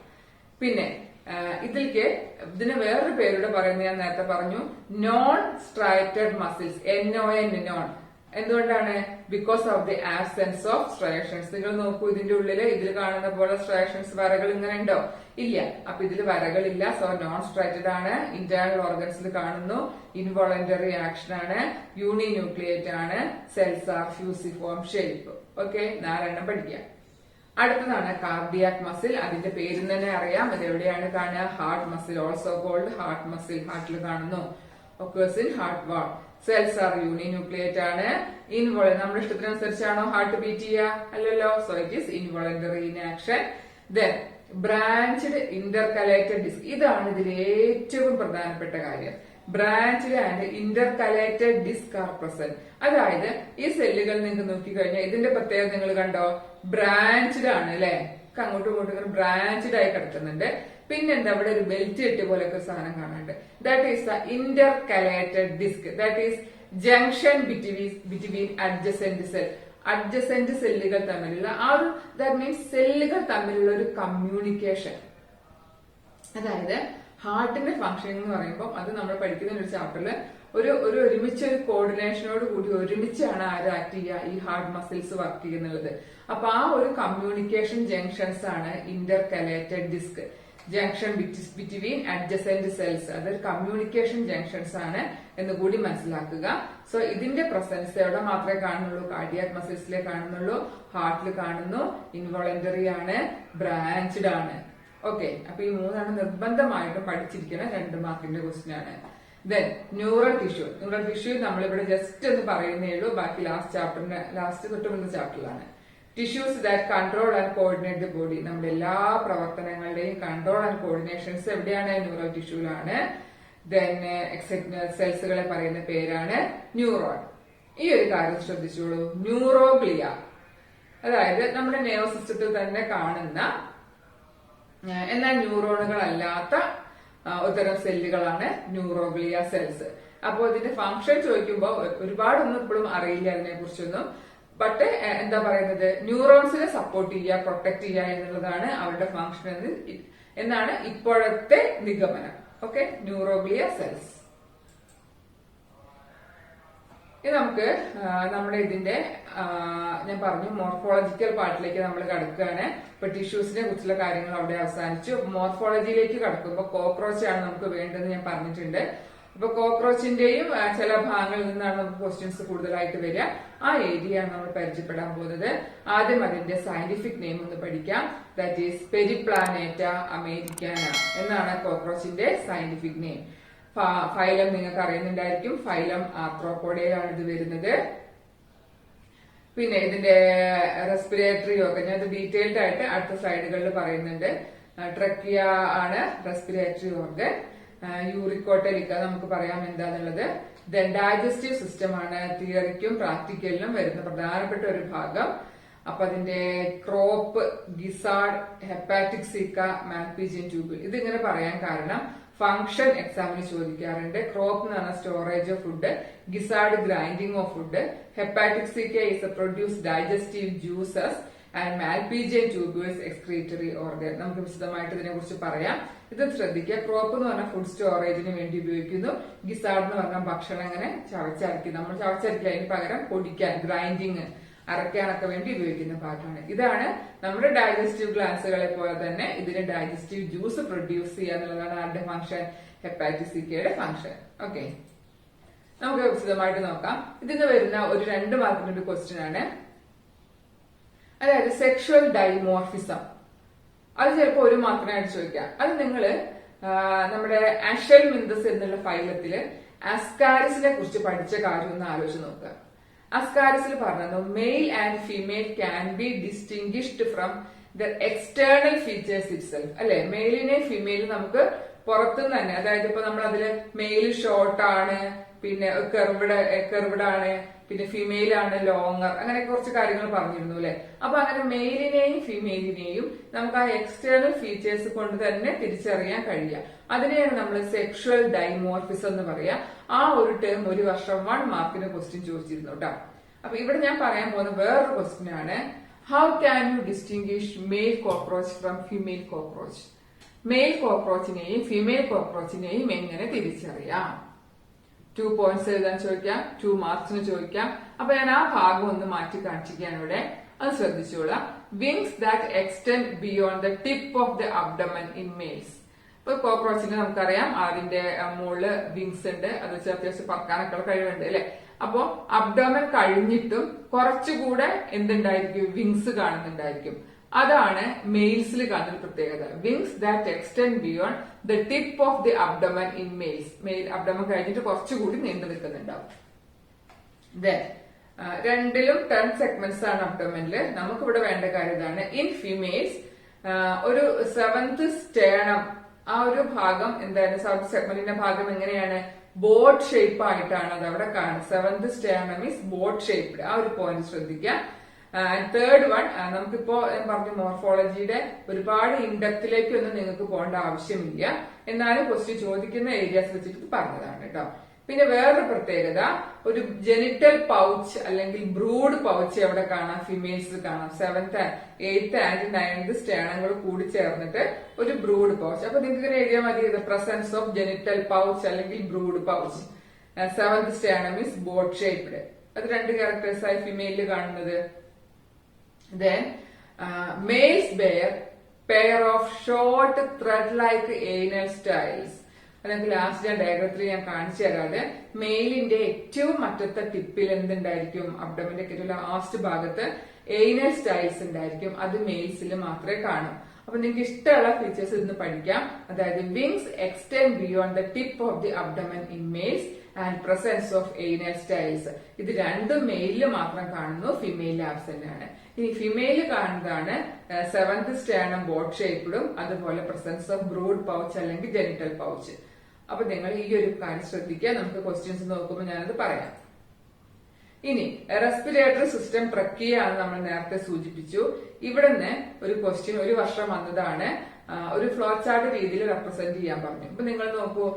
പിന്നെ ഇതിലേക്ക് ഇതിന് വേറൊരു പേരുടെ പറയുന്നത് ഞാൻ നേരത്തെ പറഞ്ഞു, non striated muscles, NON, non. എന്തുകൊണ്ടാണ്? Because of the absence of striations. നിങ്ങൾ നോക്കൂ, ഇതിന്റെ ഉള്ളില് ഇതിൽ കാണുന്ന പോലെ സ്ട്രൈഷൻസ്, വരകൾ ഇങ്ങനെ ഉണ്ടോ? ഇല്ല. അപ്പൊ ഇതിൽ വരകളില്ല. സോ നോൺ സ്ട്രൈറ്റഡ് ആണ്. ഇന്റേണൽ ഓർഗൻസിൽ കാണുന്നു. ഇൻവോളണ്ടറി ആക്ഷൻ ആണ്. യൂണി ന്യൂക്ലിയേറ്റ് ആണ്. Cells are fusiform shape. Okay, 4 പഠിക്കാം. അടുത്തതാണ് കാർഡിയാക് മസിൽ. അതിന്റെ പേരിൽ തന്നെ അറിയാം ഇത് എവിടെയാണ് കാണുക. Heart muscle, also called heart muscle. ഹാർട്ടിൽ കാണുന്നു. Occurs in heart wall. Cells are uninucleate ആണ്. നമ്മുടെ ഇഷ്ടത്തിനനുസരിച്ചാണോ ഹാർട്ട് ബീറ്റ് ചെയ്യുക? അല്ലല്ലോ. So it is involuntary in action. Then branched intercalated disc. ഇതാണ് ഇതിൽ ഏറ്റവും പ്രധാനപ്പെട്ട കാര്യം. Branched and intercalated disc are present. അതായത് ഈ സെല്ലുകൾ നിങ്ങൾക്ക് നോക്കിക്കഴിഞ്ഞാൽ ഇതിന്റെ പ്രത്യേകത നിങ്ങൾ കണ്ടോ? ബ്രാഞ്ച്ഡ് ആണ് അല്ലെ. അങ്ങോട്ടും ഇങ്ങോട്ടും ബ്രാഞ്ച്ഡ് ആയി കിടക്കുന്നുണ്ട്. പിന്നെന്താ, ഇവിടെ ഒരു ബെൽറ്റ് കെട്ടിയ പോലൊക്കെ സാധനം കാണാനുണ്ട്. That is the intercalated disc. That is junction between adjacent cell. Adjacent സെല്ലുകൾ തമ്മിലുള്ള ആ ഒരു, ദാറ്റ് മീൻസ് സെല്ലുകൾ തമ്മിലുള്ള ഒരു കമ്മ്യൂണിക്കേഷൻ. അതായത് ഹാർട്ടിന്റെ ഫംഗ്ഷനിങ് എന്ന് പറയുമ്പോൾ അത് നമ്മൾ പഠിക്കുന്ന ഒരു ചാപ്റ്ററിൽ ഒരു ഒരുമിച്ച് ഒരു കോർഡിനേഷനോട് കൂടി ഒരുമിച്ചാണ് ആര് ആക്ട് ചെയ്യുക, ഈ ഹാർട്ട് മസിൽസ് വർക്ക് ചെയ്യുന്നുള്ളത്. അപ്പൊ ആ ഒരു കമ്മ്യൂണിക്കേഷൻ ജംഗ്ഷൻസ് ആണ് intercalated disc. Junction between adjacent cells, അതൊരു കമ്മ്യൂണിക്കേഷൻ ജംഗ്ഷൻസ് ആണ് എന്ന് കൂടി മനസ്സിലാക്കുക. സോ ഇതിന്റെ പ്രസൻസ് എവിടെ മാത്രമേ കാണുന്നുള്ളൂ? കാർഡിയാക് മസിൽസിലെ കാണുന്നുള്ളൂ. ഹാർട്ടിൽ കാണുന്നു. ഇൻവോളണ്ടറി ആണ്. ബ്രാഞ്ച്ഡ് ആണ്. ഓക്കെ, അപ്പൊ ഈ 3 നിർബന്ധമായിട്ടും പഠിച്ചിരിക്കുന്ന 2 മാർക്കിന്റെ ക്വസ്റ്റ്യൻ ആണ്. Then neural tissue. Neural tissue നമ്മളിവിടെ ജസ്റ്റ് ഒന്ന് പറയുന്നേ ഉള്ളൂ. ബാക്കി ലാസ്റ്റ് തൊട്ടുമുള്ള ചാപ്റ്ററിലാണ്. Tissues that control and coordinate the body. നമ്മുടെ എല്ലാ പ്രവർത്തനങ്ങളുടെയും കൺട്രോൾ ആൻഡ് കോർഡിനേഷൻസ് എവിടെയാണ്? ന്യൂറൽ ടിഷ്യൂലാണ്. ദെൻ സെൽസുകളെ പറയുന്ന പേരാണ് ന്യൂറോൺ. ഈ ഒരു കാര്യം ശ്രദ്ധിച്ചോളൂ. ന്യൂറോഗ്ലിയ, അതായത് നമ്മുടെ നെർവ് സിസ്റ്റത്തിൽ തന്നെ കാണുന്ന എന്നാൽ ന്യൂറോണുകൾ അല്ലാത്ത ഒരുതരം സെല്ലുകളാണ് ന്യൂറോഗ്ലിയ സെൽസ്. അപ്പോൾ ഇതിന്റെ ഫംഗ്ഷൻ ചോദിക്കുമ്പോൾ ഒരുപാടൊന്നും ഇപ്പോഴും അറിയില്ല അതിനെ കുറിച്ചൊന്നും. ബട്ട് എന്താ പറയുന്നത്, ന്യൂറോൺസിനെ സപ്പോർട്ട് ചെയ്യുക, പ്രൊട്ടക്ട് ചെയ്യുക എന്നുള്ളതാണ് അവരുടെ ഫംഗ്ഷൻ എന്നാണ് ഇപ്പോഴത്തെ നിഗമനം. Okay, neuroglia cells. ഇത് നമുക്ക് നമ്മുടെ ഇതിന്റെ ഞാൻ പറഞ്ഞു മോർഫോളജിക്കൽ പാർട്ടിലേക്ക് നമ്മൾ കടക്കുകയാണ്. ഇപ്പൊ ടിഷ്യൂസിനെ കുറിച്ചുള്ള കാര്യങ്ങൾ അവിടെ അവസാനിച്ചു. മോർഫോളജിയിലേക്ക് കടക്കുമ്പോൾ കോക്രോച്ച് ആണ് നമുക്ക് വേണ്ടതെന്ന് ഞാൻ പറഞ്ഞിട്ടുണ്ട്. അപ്പൊ കോക്രോച്ചിന്റെയും ചില ഭാഗങ്ങളിൽ നിന്നാണ് നമുക്ക് ക്വസ്റ്റ്യൻസ് കൂടുതലായിട്ട് വരിക. ആ ഏരിയയാണ് നമ്മൾ പരിചയപ്പെടാൻ പോകുന്നത്. ആദ്യം അതിന്റെ സയന്റിഫിക് നെയിം ഒന്ന് പഠിക്കാം. ദാറ്റ് ഈസ് പെരിപ്ലാനേറ്റ അമേരിക്കാന എന്നാണ് കോക്രോച്ചിന്റെ സയന്റിഫിക് നെയിം. ഫൈലം നിങ്ങൾക്ക് അറിയുന്നുണ്ടായിരിക്കും. ഫൈലം ആർത്രോപോഡയിലാണ് ഇത് വരുന്നത്. പിന്നെ ഇതിന്റെ റെസ്പിറേറ്ററി ഓർഗൻ ഞാൻ ഇത് ഡീറ്റെയിൽഡ് ആയിട്ട് അടുത്ത സ്ലൈഡുകളിൽ പറയുന്നുണ്ട്. ട്രക്കിയ ആണ് റെസ്പിറേറ്ററി ഓർഗൻ. യൂറിക്കോട്ടലിക്ക നമുക്ക് പറയാം എന്താന്നുള്ളത്. ദെൻ ഡൈജസ്റ്റീവ് സിസ്റ്റം ആണ് തിയറിക്കും പ്രാക്ടിക്കലിനും വരുന്ന പ്രധാനപ്പെട്ട ഒരു ഭാഗം. അപ്പൊ അതിന്റെ crop, gizzard, hepatic caeca, Malpighian tubule ഇതിങ്ങനെ പറയാൻ കാരണം ഫംഗ്ഷൻ എക്സാമിന് ചോദിക്കാറുണ്ട്. ക്രോപ്പ് എന്ന് പറഞ്ഞാൽ storage of food, gizzard grinding of food, hepatic caeca is produce digestive juices and Malpighian tubules excretory organ. നമുക്ക് വിശദമായിട്ട് ഇതിനെ കുറിച്ച് പറയാം. ഇത് ശ്രദ്ധിക്കുക. ക്രോപ്പ് എന്ന് പറഞ്ഞാൽ ഫുഡ് സ്റ്റോറേജിന് വേണ്ടി ഉപയോഗിക്കുന്നു. ഗിസാർഡ് എന്ന് പറഞ്ഞാൽ ഭക്ഷണം അങ്ങനെ ചവച്ചരക്കും. നമ്മൾ ചവച്ചരക്കില്ല, അതിന് പകരം പൊടിക്കാൻ, ഗ്രൈൻഡിങ്, അരയ്ക്കാനൊക്കെ വേണ്ടി ഉപയോഗിക്കുന്ന ഭാഗമാണ്. ഇതാണ് നമ്മുടെ ഡൈജസ്റ്റീവ് ഗ്ലാൻസുകളെ പോലെ തന്നെ ഇതിന് ഡൈജസ്റ്റീവ് ജ്യൂസ് പ്രൊഡ്യൂസ് ചെയ്യുക എന്നുള്ളതാണ് ആരുടെ ഫംഗ്ഷൻ? ഹെപ്പാറ്റിക് സീക്കയുടെ ഫംഗ്ഷൻ. ഓക്കെ, നമുക്ക് വിശദമായിട്ട് നോക്കാം. ഇതിന്ന് വരുന്ന ഒരു 2 മാർക്കിന്റെ ഒരു ക്വസ്റ്റ്യൻ ആണ്. അതായത് സെക്ഷുവൽ ഡൈമോർഫിസം. അത് ചിലപ്പോൾ 1 മാർക്കിനായിട്ട് ചോദിക്കാം. അത് നിങ്ങള് നമ്മുടെ അഷൽ മിന്തസ് എന്നുള്ള ഫൈലത്തില് അസ്കാരിസിനെ കുറിച്ച് പഠിച്ച കാര്യം ഒന്ന് ആലോചിച്ച് നോക്കുക. അസ്കാരിസിൽ പറഞ്ഞത് mail and female can be distinguished from the external features itself. അല്ലെ, മെയിലിനെയും ഫീമെയിലും നമുക്ക് പുറത്തുനിന്ന് തന്നെ, അതായത് ഇപ്പൊ നമ്മൾ അതില് മെയിൽ ഷോർട്ട് ആണ്, പിന്നെ കെർവ്ഡ് ആണ്, പിന്നെ ഫീമെയിൽ ആണ് ലോങ്ങർ, അങ്ങനെ കുറച്ച് കാര്യങ്ങൾ പറഞ്ഞിരുന്നു അല്ലെ. അപ്പൊ അങ്ങനെ മെയിലിനെയും ഫീമെയിലിനെയും നമുക്ക് ആ എക്സ്റ്റേണൽ ഫീച്ചേഴ്സ് കൊണ്ട് തന്നെ തിരിച്ചറിയാൻ കഴിയുക. അതിനെയാണ് നമ്മൾ സെക്ഷുവൽ ഡൈമോർഫിസം എന്ന് പറയാ. ആ ഒരു ടേം ഒരു വർഷം 1 മാർക്കിന് ക്വസ്റ്റ്യൻ ചോദിച്ചിരുന്നു കേട്ടോ. അപ്പൊ ഇവിടെ ഞാൻ പറയാൻ പോകുന്ന വേറൊരു ക്വസ്റ്റ്യൻ ആണ്, how can you distinguish male cockroach from female cockroach? Male കോക്രോച്ചിനെയും ഫീമെയിൽ കോക്രോച്ചിനെയും എങ്ങനെ തിരിച്ചറിയാം? 2 പോയിന്റ്സ് എഴുതാൻ ചോദിക്കാം, 2 മാർക്സിന് ചോദിക്കാം. അപ്പൊ ഞാൻ ആ ഭാഗം ഒന്ന് മാറ്റി കാണിച്ചിരിക്കുകയാണ് ഇവിടെ. അത് ശ്രദ്ധിച്ചോളാം. Wings that extend beyond the tip of the abdomen in males. ഇപ്പൊ കോക്രോച്ചിന് നമുക്കറിയാം അതിന്റെ മുകളില് വിങ്സ് ഉണ്ട്, അത് വെച്ച് അത്യാവശ്യം പറക്കാനൊക്കെ കഴിവുണ്ട് അല്ലെ. അപ്പൊ അബ്ഡോമൻ കഴിഞ്ഞിട്ടും കുറച്ചുകൂടെ എന്തുണ്ടായിരിക്കും? വിങ്സ് കാണുന്നുണ്ടായിരിക്കും. അതാണ് മെയിൽസിൽ കാണുന്ന പ്രത്യേകത. Wings that extend beyond the tip of the abdomen in males. Male abdomen കഴിഞ്ഞിട്ട് കുറച്ചുകൂടി നീണ്ടു നിൽക്കുന്നുണ്ടാവും. ദെൻ 2ലും 10 സെഗ്മെന്റ്സ് ആണ് അബ്ഡമനില്. നമുക്കിവിടെ വേണ്ട കാര്യം ഇതാണ്. ഇൻ ഫീമെയിൽസ് ഒരു 7th സ്റ്റേണം, ആ ഒരു ഭാഗം എന്താണ്? 7th സെഗ്മെന്റിന്റെ ഭാഗം എങ്ങനെയാണ്? ബോട്ട് ഷേപ്പ് ആയിട്ടാണ് അത് അവിടെ കാണുന്നത്. 7th sternum means boat shaped. ആ ഒരു പോയിന്റ് ശ്രദ്ധിക്കാം. 3rd വൺ, നമുക്കിപ്പോ പറഞ്ഞു മോർഫോളജിയുടെ ഒരുപാട് ഇൻഡെപ്തിലേക്ക് ഒന്നും നിങ്ങൾക്ക് പോകേണ്ട ആവശ്യമില്ല. എന്നാലും ക്വസ്റ്റ്യൻ ചോദിക്കുന്ന ഏരിയാസ് വെച്ചിട്ട് പറഞ്ഞതാണ് കേട്ടോ. പിന്നെ വേറൊരു പ്രത്യേകത, ഒരു ജെനിറ്റൽ പൗച്ച് അല്ലെങ്കിൽ ബ്രൂഡ് പൗച്ച് എവിടെ കാണാം? ഫിമെയിൽസ് കാണാം. 7th, 8th ആൻഡ് 9th സ്റ്റേണങ്ങൾ കൂടി ചേർന്നിട്ട് ഒരു ബ്രൂഡ് പൗച്ച്. അപ്പൊ നിങ്ങൾക്ക് ഇങ്ങനെ എഴുതിയാൽ മതി, പ്രസൻസ് ഓഫ് ജെനിറ്റൽ പൗച്ച് അല്ലെങ്കിൽ brood pouch. 7th sternum means boat shaped. അത് 2 ക്യാരക്ടേഴ്സ് ആയി ഫിമെയിലിൽ കാണുന്നത്. Then males bear pair of short thread-like anal styles. അതൊക്കെ ലാസ്റ്റ് ഞാൻ ഡയഗ്രത്തിൽ ഞാൻ കാണിച്ചു തരാതെ. മെയിലിന്റെ ഏറ്റവും അറ്റത്തെ ടിപ്പിൽ എന്തുണ്ടായിരിക്കും? അബ്ഡമിന്റെ ഏറ്റവും ലാസ്റ്റ് ഭാഗത്ത് ഏനൽ സ്റ്റൈൽസ് ഉണ്ടായിരിക്കും. അത് മെയിൽസിൽ മാത്രമേ കാണൂ. അപ്പൊ നിങ്ങൾക്ക് ഇഷ്ടമുള്ള ഫീച്ചേഴ്സ് ഇന്ന് പഠിക്കാം. അതായത് wings extend beyond the tip of the abdomen in males and presence of anal styles. ഇത് 2 മെയിലിൽ മാത്രം കാണുന്നു, ഫിമെയിൽ ആബ്സെന്റ് ആണ്. ഇനി ഫിമെയിൽ കാണുന്നതാണ് 7th സ്റ്റേണം ബോട്ട് ഷേപ്ഡും അതുപോലെ പ്രസൻസ് ഓഫ് ബ്രൂഡ് പൗച്ച് അല്ലെങ്കിൽ ജെനിറ്റൽ പൗച്ച്. അപ്പൊ നിങ്ങൾ ഈ ഒരു കാര്യം ശ്രദ്ധിക്കുക. നമുക്ക് ക്വസ്റ്റ്യൻസ് നോക്കുമ്പോൾ ഞാനത് പറയാം. ഇനി റെസ്പിറേറ്ററി സിസ്റ്റം പ്രക്രിയയാണ് നമ്മൾ നേരത്തെ സൂചിപ്പിച്ചു. ഇവിടുന്ന് ഒരു ക്വസ്റ്റ്യൻ ഒരു വർഷം വന്നതാണ്. ഒരു ഫ്ലോ ചാർട്ട് രീതിയിൽ റെപ്രസെന്റ് ചെയ്യാൻ പറഞ്ഞു. ഇപ്പൊ നിങ്ങൾ നോക്കൂ,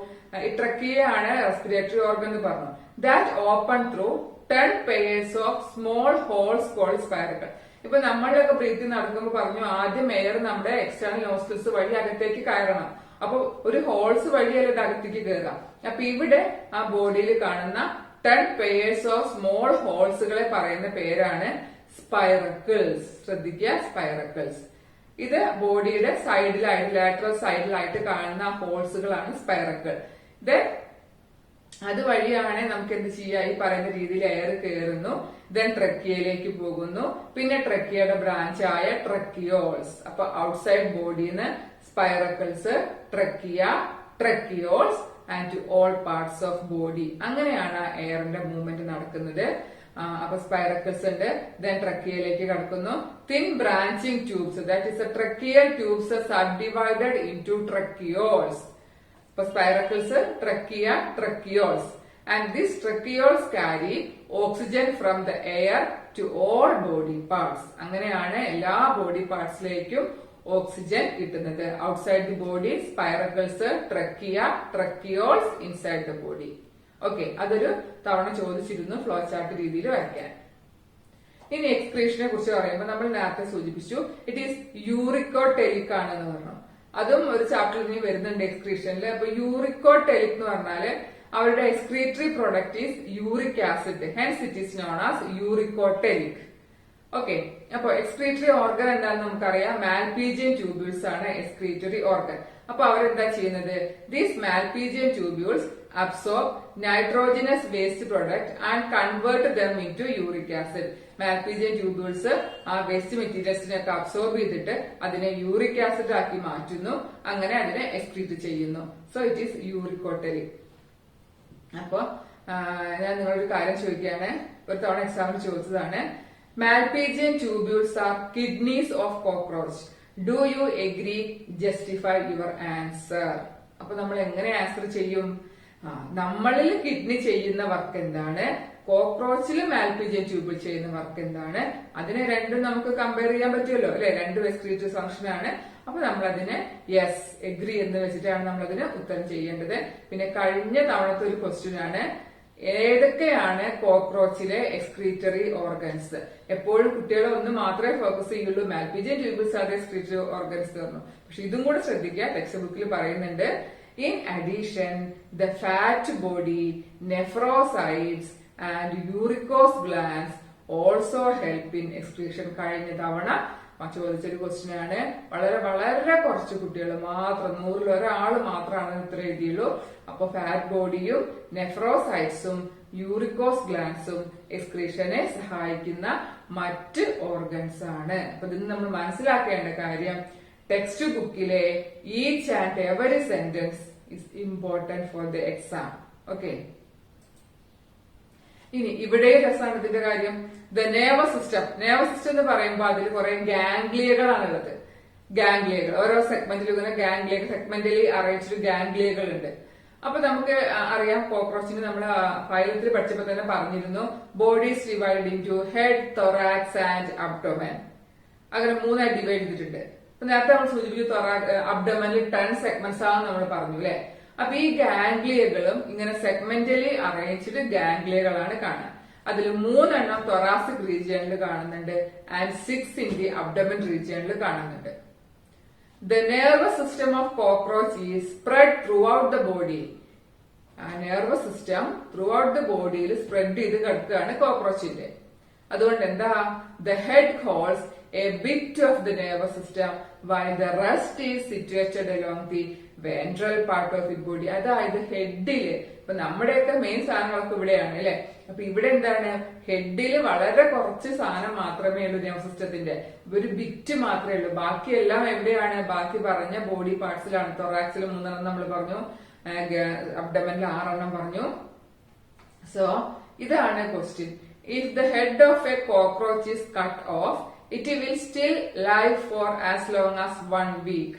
ഈ ട്രക്കിയാണ് റെസ്പിറേറ്ററി ഓർഗൻ എന്ന് പറഞ്ഞു. That open through 10 pairs of small holes called spiracle. ഇപ്പൊ നമ്മളിലൊക്കെ ബ്രീത്തിങ് നടക്കുമ്പോൾ പറഞ്ഞു ആദ്യം എയർ നമ്മുടെ എക്സ്റ്റേണൽ നോസ്ട്രിൽസ് വഴി അകത്തേക്ക് കയറണം. അപ്പൊ ഒരു ഹോൾസ് വഴിയല്ല ഇത് അകത്തേക്ക് കയറാം. അപ്പൊ ഇവിടെ ആ ബോഡിയിൽ കാണുന്ന 10 pairs ഓഫ് സ്മോൾ ഹോൾസുകളെ പറയുന്ന പേരാണ് സ്പൈറക്കിൾസ്. ശ്രദ്ധിക്കുക, സ്പൈറക്കിൾസ്. ഇത് ബോഡിയുടെ സൈഡിലായിട്ട്, ലാറ്ററൽ സൈഡിലായിട്ട് കാണുന്ന ഹോൾസുകളാണ് സ്പൈറക്കിൾ. ഇത് അതുവഴിയാണ് നമുക്ക് എന്ത് ചെയ്യുക, ഈ പറയുന്ന രീതിയിൽ എയർ കയറുന്നു, ദെൻ ട്രക്കിയയിലേക്ക് പോകുന്നു, പിന്നെ ട്രക്കിയയുടെ ബ്രാഞ്ച് ആയ ട്രക്കിയോൾസ്. അപ്പൊ ഔട്ട്സൈഡ് ബോഡിന്ന് spiracles, trachea, tracheoles and to all parts of body. അങ്ങനെയാണ് എയറിന്റെ മൂവ്മെന്റ് നടക്കുന്നത്. അപ്പൊ സ്പൈറക്കിൾസ് ഉണ്ട്, ദെൻ ട്രക്കിയയിലേക്ക് കടക്കുന്നു. Thin branching tubes, that is tracheal tubes subdivided into tracheoles. അപ്പൊ spiracles, trachea, tracheoles. And this tracheoles carry oxygen from the air to all body parts. അങ്ങനെയാണ് എല്ലാ ബോഡി പാർട്സിലേക്കും oxygen കിട്ടുന്നത്. Outside the body spiracles, trachea, tracheoles, inside the body. Okay, അതൊരു തവണ ചോദിച്ചിരുന്നു flow chart രീതിയിൽ വരയ്ക്കാൻ. ഇനി എക്സ്ക്രീഷനെ കുറിച്ച് പറയുമ്പോൾ നമ്മൾ നേരത്തെ സൂചിപ്പിച്ചു ഇറ്റ് ഈസ് യൂറിക്കോടെലിക് ആണെന്ന് പറഞ്ഞു. അതും ഒരു ചാപ്റ്ററിൽ ഇനി വരുന്നുണ്ട് എക്സ്ക്രീഷനിൽ. അപ്പൊ യൂറിക്കോടെലിക് എന്ന് പറഞ്ഞാല് അവരുടെ excretory product is uric acid, hence it is known as uricotelic. Okay, അപ്പൊ എക്സ്ക്രീറ്ററി ഓർഗൻ എന്താണെന്ന് നമുക്കറിയാം. മാൽപീജിയൻ ട്യൂബ്യൂൾസ് ആണ് എക്സ്ക്രീറ്ററി ഓർഗൻ. അപ്പൊ അവരെന്താ ചെയ്യുന്നത്, these Malpighian tubules absorb nitrogenous waste product and convert them into uric acid. Malpighian tubules ആ waste മെറ്റീരിയൽസിനൊക്കെ absorb ചെയ്തിട്ട് അതിനെ യൂറിക് ആസിഡ് ആക്കി മാറ്റുന്നു, അങ്ങനെ അതിനെ എക്സ്ക്രീറ്റ് ചെയ്യുന്നു. So it is uricotelic. അപ്പൊ ഞാൻ നിങ്ങളൊരു കാര്യം ചോദിക്കുകയാണ്, ഒരു തവണ എക്സാമിന് ചോദിച്ചതാണ്. Malpighian tubules are kidneys of cockroach. Do you agree? Justify your answer. അപ്പൊ നമ്മൾ എങ്ങനെ ആൻസർ ചെയ്യും? നമ്മളിൽ കിഡ്നി ചെയ്യുന്ന വർക്ക് എന്താണ്, കോക്രോച്ചിൽ മാൽപീജിയൻ ട്യൂബിൾ ചെയ്യുന്ന വർക്ക് എന്താണ്, അതിനെ രണ്ടും നമുക്ക് കമ്പയർ ചെയ്യാൻ പറ്റുമല്ലോ അല്ലെ, രണ്ടും എക്സ്ക്രീറ്ററി ഫംഗ്ഷൻ ആണ്. അപ്പൊ നമ്മൾ അതിന് യെസ് എഗ്രി എന്ന് വെച്ചിട്ടാണ് നമ്മൾ അതിന് ഉത്തരം ചെയ്യേണ്ടത്. പിന്നെ കഴിഞ്ഞ തവണത്തെ ഒരു ക്വസ്റ്റ്യൻ ആണ്, ഏതൊക്കെയാണ് കോക്രോച്ചിലെ എക്സ്ക്രീറ്ററി ഓർഗൻസ്. എപ്പോഴും കുട്ടികളെ ഒന്ന് മാത്രമേ ഫോക്കസ് ചെയ്യുള്ളൂ, മാൽപീജിയൻ ട്യൂബിൾസ് ആണ് എക്സ്ക്രീറ്ററി ഓർഗൻസ് പറഞ്ഞു. പക്ഷെ ഇതും കൂടെ ശ്രദ്ധിക്കുക, ടെക്സ്റ്റ് ബുക്കിൽ പറയുന്നുണ്ട്. In addition, the fat body, nephrocytes and uricose glands also help in excretion. കഴിഞ്ഞ തവണ ചോദിച്ചൊരു ക്വസ്റ്റ്യൻ ആണ്. വളരെ വളരെ കുറച്ച് കുട്ടികൾ മാത്രം, 100-ൽ ഒരാൾ മാത്രമാണ് ഇത്ര എഴുതിയുള്ളൂ. അപ്പൊ ഫാറ്റ് ബോഡിയും നെഫ്രോസൈറ്റ്സും യൂറിക്കോസ് ഗ്ലാൻസും എക്സ്ക്രീഷനെ സഹായിക്കുന്ന മറ്റ് ഓർഗൻസ് ആണ്. അപ്പൊ ഇതിന് നമ്മൾ മനസ്സിലാക്കേണ്ട കാര്യം, ടെക്സ്റ്റ് ബുക്കിലെ each and every sentence is important for the exam. Okay, ഇനി ഇവിടെ രസമാണ് ഇതിന്റെ കാര്യം. The nervous system. Nervous system എന്ന് പറയുമ്പോൾ അതിൽ കുറെ ഗാംഗ്ലിയകളാണുള്ളത്. ഗാംഗ്ലിയകൾ ഓരോ സെഗ്മെന്റിലും ഇങ്ങനെ ഗാംഗ്ലിയകൾ, സെഗ്മെന്റലി അറേഞ്ച്ഡ് ഗാംഗ്ലിയകൾ ഉണ്ട്. അപ്പൊ നമുക്ക് അറിയാം, കോക്രോച്ചിന് നമ്മൾ ഫൈലത്തിൽ പഠിച്ചപ്പോൾ തന്നെ പറഞ്ഞിരുന്നു, body is divide into head, thorax and abdomen. അങ്ങനെ 3 ഡിവൈഡ് ചെയ്തിട്ടുണ്ട്. നേരത്തെ നമ്മൾ സൂചിപ്പിച്ചു അബ്ഡോമനിൽ 10 സെഗ്മെന്റ്സ് ആണെന്ന് നമ്മൾ പറഞ്ഞു അല്ലെ. അപ്പൊ ഈ ഗാംഗ്ലിയകളും ഇങ്ങനെ സെഗ്മെന്റലി അറേഞ്ച്ഡ് ഗാംഗ്ലിയകളാണ് കാണുക. അതിൽ 3 തൊറാസിക് റീജിയനിൽ കാണുന്നുണ്ട് ആൻഡ് 6 ഇൻ ദി അബ്ഡോമൻ റീജിയനിൽ കാണുന്നുണ്ട്. The nervous system of cockroach is spread throughout the body. Nervous system throughout the ബോഡിയിൽ സ്പ്രെഡ് ചെയ്ത് കിടക്കുകയാണ് കോക്രോച്ചിന്റെ. അതുകൊണ്ട് എന്താ, the head holds a bit of the nervous system while the rest is situated along the ventral part of the body. അതായത് ഹെഡില്, ഇപ്പൊ നമ്മുടെയൊക്കെ മെയിൻ സാധനങ്ങളൊക്കെ ഇവിടെയാണ് അല്ലെ. അപ്പൊ ഇവിടെ എന്താണ്, ഹെഡില് വളരെ കുറച്ച് സാധനം മാത്രമേ ഉള്ളൂ നെർവസ് സിസ്റ്റത്തിന്റെ, ഒരു ബിറ്റ് മാത്രമേ ഉള്ളൂ. ബാക്കിയെല്ലാം എവിടെയാണ്, ബാക്കി പറഞ്ഞ ബോഡി പാർട്സിലാണ്. തൊറാക്സിൽ 3 നമ്മൾ പറഞ്ഞു, അബ്ഡമനിൽ 6 പറഞ്ഞു. സോ ഇതാണ് question. If the head of A cockroach is cut off, it will still live for as long as 1 week.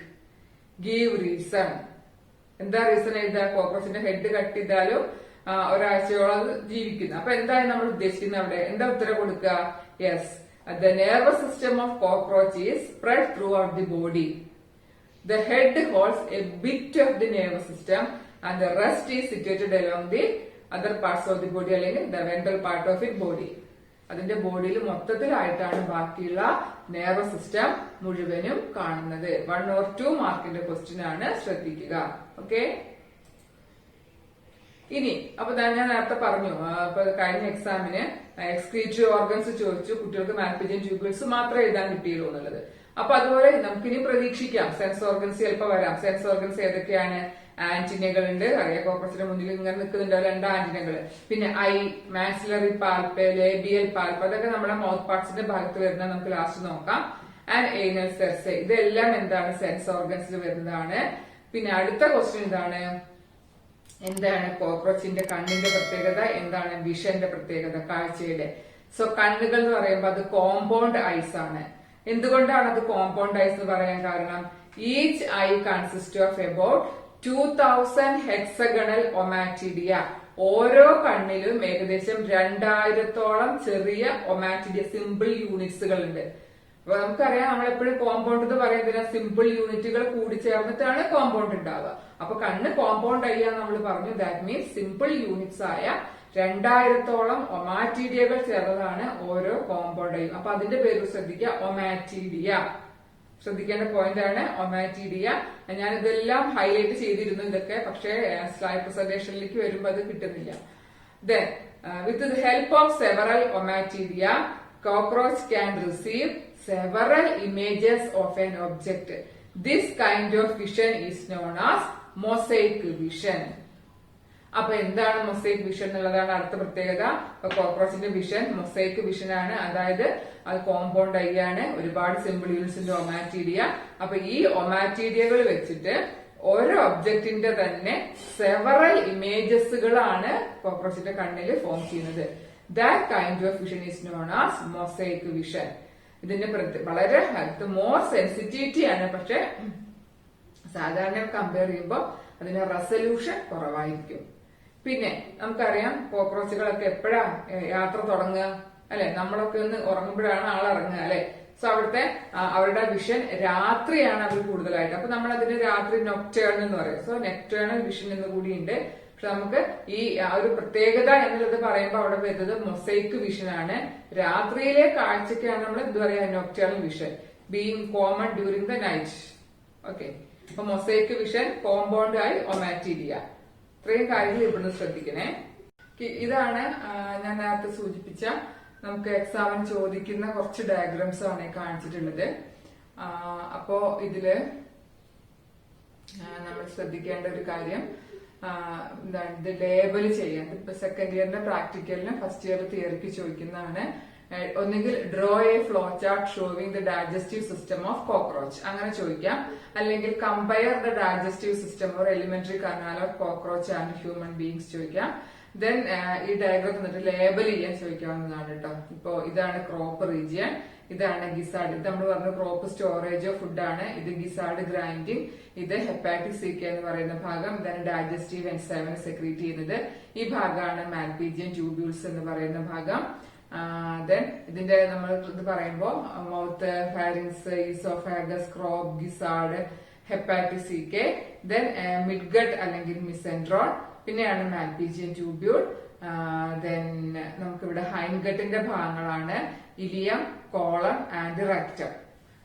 Give reason. എന്താ റീസൺ എഴുതാ? കോക്രോച്ചിന്റെ ഹെഡ് കട്ട് ചെയ്താലും ഒരാഴ്ചയോളം ജീവിക്കുന്നു. അപ്പൊ എന്തായാലും നമ്മൾ ഉദ്ദേശിക്കുന്നത് അവിടെ എന്താ ഉത്തരം കൊടുക്കുക? Yes, the nervous system of cockroach is spread throughout the body. The head holds a bit of the nervous system and the rest is situated along the other parts of the body, അല്ലെങ്കിൽ the ventral part of its body. അതിന്റെ ബോഡിയിൽ മൊത്തത്തിലായിട്ടാണ് ബാക്കിയുള്ള nervous system മുഴുവനും കാണുന്നത്. 1 or 2 മാർക്കിന്റെ question ആണ്, ശ്രദ്ധിക്കുക. Okay, ഇനി അപ്പൊ ഞാൻ നേരത്തെ പറഞ്ഞു, ഇപ്പൊ കഴിഞ്ഞ എക്സാമിന് എക്സ്ക്രീറ്ററി ഓർഗൻസ് ചോദിച്ചു, കുട്ടികൾക്ക് മാൽപീജിയൻ ട്യൂബ്യൂൾസ് മാത്രമേ എഴുതാൻ കിട്ടിയുള്ളൂ എന്നുള്ളത്. അപ്പൊ അതുപോലെ നമുക്കിനി പ്രതീക്ഷിക്കാം സെൻസ് ഓർഗൻസ് ചിലപ്പോൾ വരാം. സെൻസ് ഓർഗൻസ് ഏതൊക്കെയാണ്? ആന്റിനകൾ ഉണ്ട്, അറിയാം, കോക്രോച്ചിന്റെ മുന്നിൽ ഇങ്ങനെ നിൽക്കുന്നുണ്ടോ 2 ആന്റിനകൾ. പിന്നെ ഐ, മാക്സിലറി പാൽപ്പ്, ലേബിയൽ പാൽപ്പ്, അതൊക്കെ നമ്മുടെ മൗത്ത് പാർട്സിന്റെ ഭാഗത്ത് വരുന്ന നമുക്ക് ലാസ്റ്റ് നോക്കാം. ആൻഡ് ഏനൽ സെർസെ, ഇതെല്ലാം എന്താണ്? സെൻസ് ഓർഗൻസിൽ വരുന്നതാണ്. പിന്നെ അടുത്ത ക്വസ്റ്റ്യൻ ഇതാണ്, എന്താണ് കോക്രോച്ചിന്റെ കണ്ണിന്റെ പ്രത്യേകത, എന്താണ് വിഷന്റെ പ്രത്യേകത, കാഴ്ചയുടെ. സോ കണ്ണുകൾ എന്ന് പറയുമ്പോൾ അത് കോമ്പൗണ്ട് ഐസ് ആണ്. എന്തുകൊണ്ടാണ് അത് കോമ്പൗണ്ട് ഐസ് എന്ന് പറയാൻ കാരണം? Each eye consist of about 2000 hexagonal ommatidia. ഓരോ കണ്ണിലും ഏകദേശം 2000-ഓളം ചെറിയ ഒമാറ്റിഡിയ സിമ്പിൾ യൂണിറ്റ്സുകൾ ഉണ്ട്. അപ്പൊ നമുക്കറിയാം, നമ്മളെപ്പോഴും കോമ്പൗണ്ട് എന്ന് പറയുന്നത് സിമ്പിൾ യൂണിറ്റുകൾ കൂടി ചേർന്നിട്ടാണ് കോമ്പൗണ്ട് ഉണ്ടാവുക. അപ്പൊ കണ്ണ് കോമ്പൗണ്ട് ആയാന്ന് നമ്മൾ പറഞ്ഞു. ദാറ്റ് മീൻസ് സിമ്പിൾ യൂണിറ്റ്സ് ആയ 2000-ഓളം ഒമാറ്റീഡിയകൾ ചേർന്നതാണ് ഓരോ കോമ്പൗണ്ട് ആയും. അപ്പൊ അതിന്റെ പേര് ശ്രദ്ധിക്കുക, ഒമാറ്റീഡിയ. ശ്രദ്ധിക്കേണ്ട പോയിന്റ് ആണ് ഒമാറ്റീഡിയ. ഞാൻ ഇതെല്ലാം ഹൈലൈറ്റ് ചെയ്തിരുന്നു ഇതൊക്കെ, പക്ഷേ സ്ലൈഡ് പ്രസന്റേഷനിലേക്ക് വരുമ്പോൾ അത് കിട്ടുന്നില്ല. Then, with the help of several ommatidia, cockroach can receive several images of an object. This kind of vision is known as mosaic vision. അപ്പൊ എന്താണ് മൊസൈക് വിഷൻ എന്നുള്ളതാണ് അടുത്ത പ്രത്യേകത. കോക്രോച്ചിന്റെ വിഷൻ മൊസൈക് വിഷൻ ആണ്. അതായത് അത് കോമ്പൗണ്ട് ഐ ആണ്, ഒരുപാട് സിമ്പിൾ യൂണിറ്റ്സിന്റെ ഒമാറ്റീഡിയ. അപ്പൊ ഈ ഒമാറ്റീഡിയകൾ വെച്ചിട്ട് ഓരോ ഒബ്ജക്റ്റിന്റെ തന്നെ സെവറൽ ഇമേജസുകളാണ് കോക്രോച്ചിന്റെ കണ്ണിൽ ഫോം ചെയ്യുന്നത്. That kind of vision is known as mosaic vision. ഇതിന്റെ വളരെ മോർ സെൻസിറ്റിവിറ്റി ആണ്, പക്ഷെ സാധാരണ കമ്പയർ ചെയ്യുമ്പോൾ അതിന്റെ റെസല്യൂഷൻ കുറവായിരിക്കും. പിന്നെ നമുക്കറിയാം, കോക്രോച്ചുകളൊക്കെ എപ്പോഴാ യാത്ര തുടങ്ങുക അല്ലെ? നമ്മളൊക്കെ ഒന്ന് ഉറങ്ങുമ്പോഴാണ് ആളിറങ്ങുക അല്ലെ? സോ അവിടുത്തെ അവരുടെ വിഷൻ രാത്രിയാണ് അവർ കൂടുതലായിട്ട്. അപ്പൊ നമ്മൾ അതിന് രാത്രി നൊക്ടേണൽ എന്ന് പറയും. സോ നെക്ടേണൽ വിഷൻ എന്ന് കൂടിയുണ്ട്. പക്ഷെ നമുക്ക് ഈ ഒരു പ്രത്യേകത എന്നുള്ളത് പറയുമ്പോൾ അവിടെ വരുന്നത് മൊസൈക്ക് വിഷൻ ആണ്. രാത്രിയിലെ കാഴ്ചക്കാണ് നമ്മൾ എന്ത് പറയാ, nocturnal vision being common during the night. Okay, അപ്പൊ മൊസൈക്ക് വിഷൻ, കോമ്പൗണ്ട് ആയി ഒമാറ്റീഡിയ, ഇത്രയും കാര്യങ്ങൾ ഇവിടുന്ന് ശ്രദ്ധിക്കണേ. ഇതാണ് ഞാൻ നേരത്തെ സൂചിപ്പിച്ച നമുക്ക് എക്സാമിന് ചോദിക്കുന്ന കുറച്ച് ഡയഗ്രാംസ് ആണ് കാണിച്ചിട്ടുള്ളത്. അപ്പോ ഇതില് നമ്മൾ ശ്രദ്ധിക്കേണ്ട ഒരു കാര്യം എന്താണ്, ഇത് ലേബൽ ചെയ്യാൻ. ഇപ്പൊ സെക്കൻഡ് ഇയറിന്റെ പ്രാക്ടിക്കലിന് ഫസ്റ്റ് ഇയർ തിയറിക്ക് ചോദിക്കുന്നതാണ്. ഒന്നുകിൽ draw A flow chart showing the digestive system of cockroach, അങ്ങനെ ചോദിക്കാം. അല്ലെങ്കിൽ compare the digestive system or elementary canal of cockroach and human beings ചോദിക്കാം. ദെൻ ഈ ഡയഗ്രാം തന്നിട്ട് ലേബൽ ചെയ്യാൻ ചോദിക്കാവുന്നതാണ് കേട്ടോ. ഇപ്പോ ഇതാണ് ക്രോപ്പ് റീജിയൻ, ഇതാണ് ഗിസാഡ്. ഇത് നമ്മൾ പറഞ്ഞു ക്രോപ്പ് സ്റ്റോറേജ് ഓഫ് ഫുഡാണ്. ഇത് ഗിസാഡ് ഗ്രൈൻഡിങ്, ഇത് ഹെപ്പാറ്റിക് സീക്ക എന്ന് പറയുന്ന ഭാഗം. ഇതാണ് ഡൈജസ്റ്റീവ് എൻസൈമിനെ സെക്രീറ്റ് ചെയ്യുന്നത്. ഈ ഭാഗമാണ് മാൽപീജിയൻ ട്യൂബ്യൂൾസ് എന്ന് പറയുന്ന ഭാഗം. ദെൻ ഇതിന്റെ നമ്മൾ ഇത് പറയുമ്പോ മൗത്ത്, ഫാരിങ്സ്, ഈസോഫാഗസ്, ക്രോപ്പ്, ഗിസാഡ്, ഹെപ്പാറ്റിക് സീക്ക, ദെൻ മിഡ്ഗട്ട് അല്ലെങ്കിൽ മിസെൻട്രോൺ, പിന്നെയാണ് മാൽപീജിയൻ ട്യൂബ്യൂൾ. ദെൻ നമുക്കിവിടെ ഹൈൻഗട്ടിന്റെ ഭാഗങ്ങളാണ് ഇലിയം, കോളൺ ആൻഡ് റെക്ടം.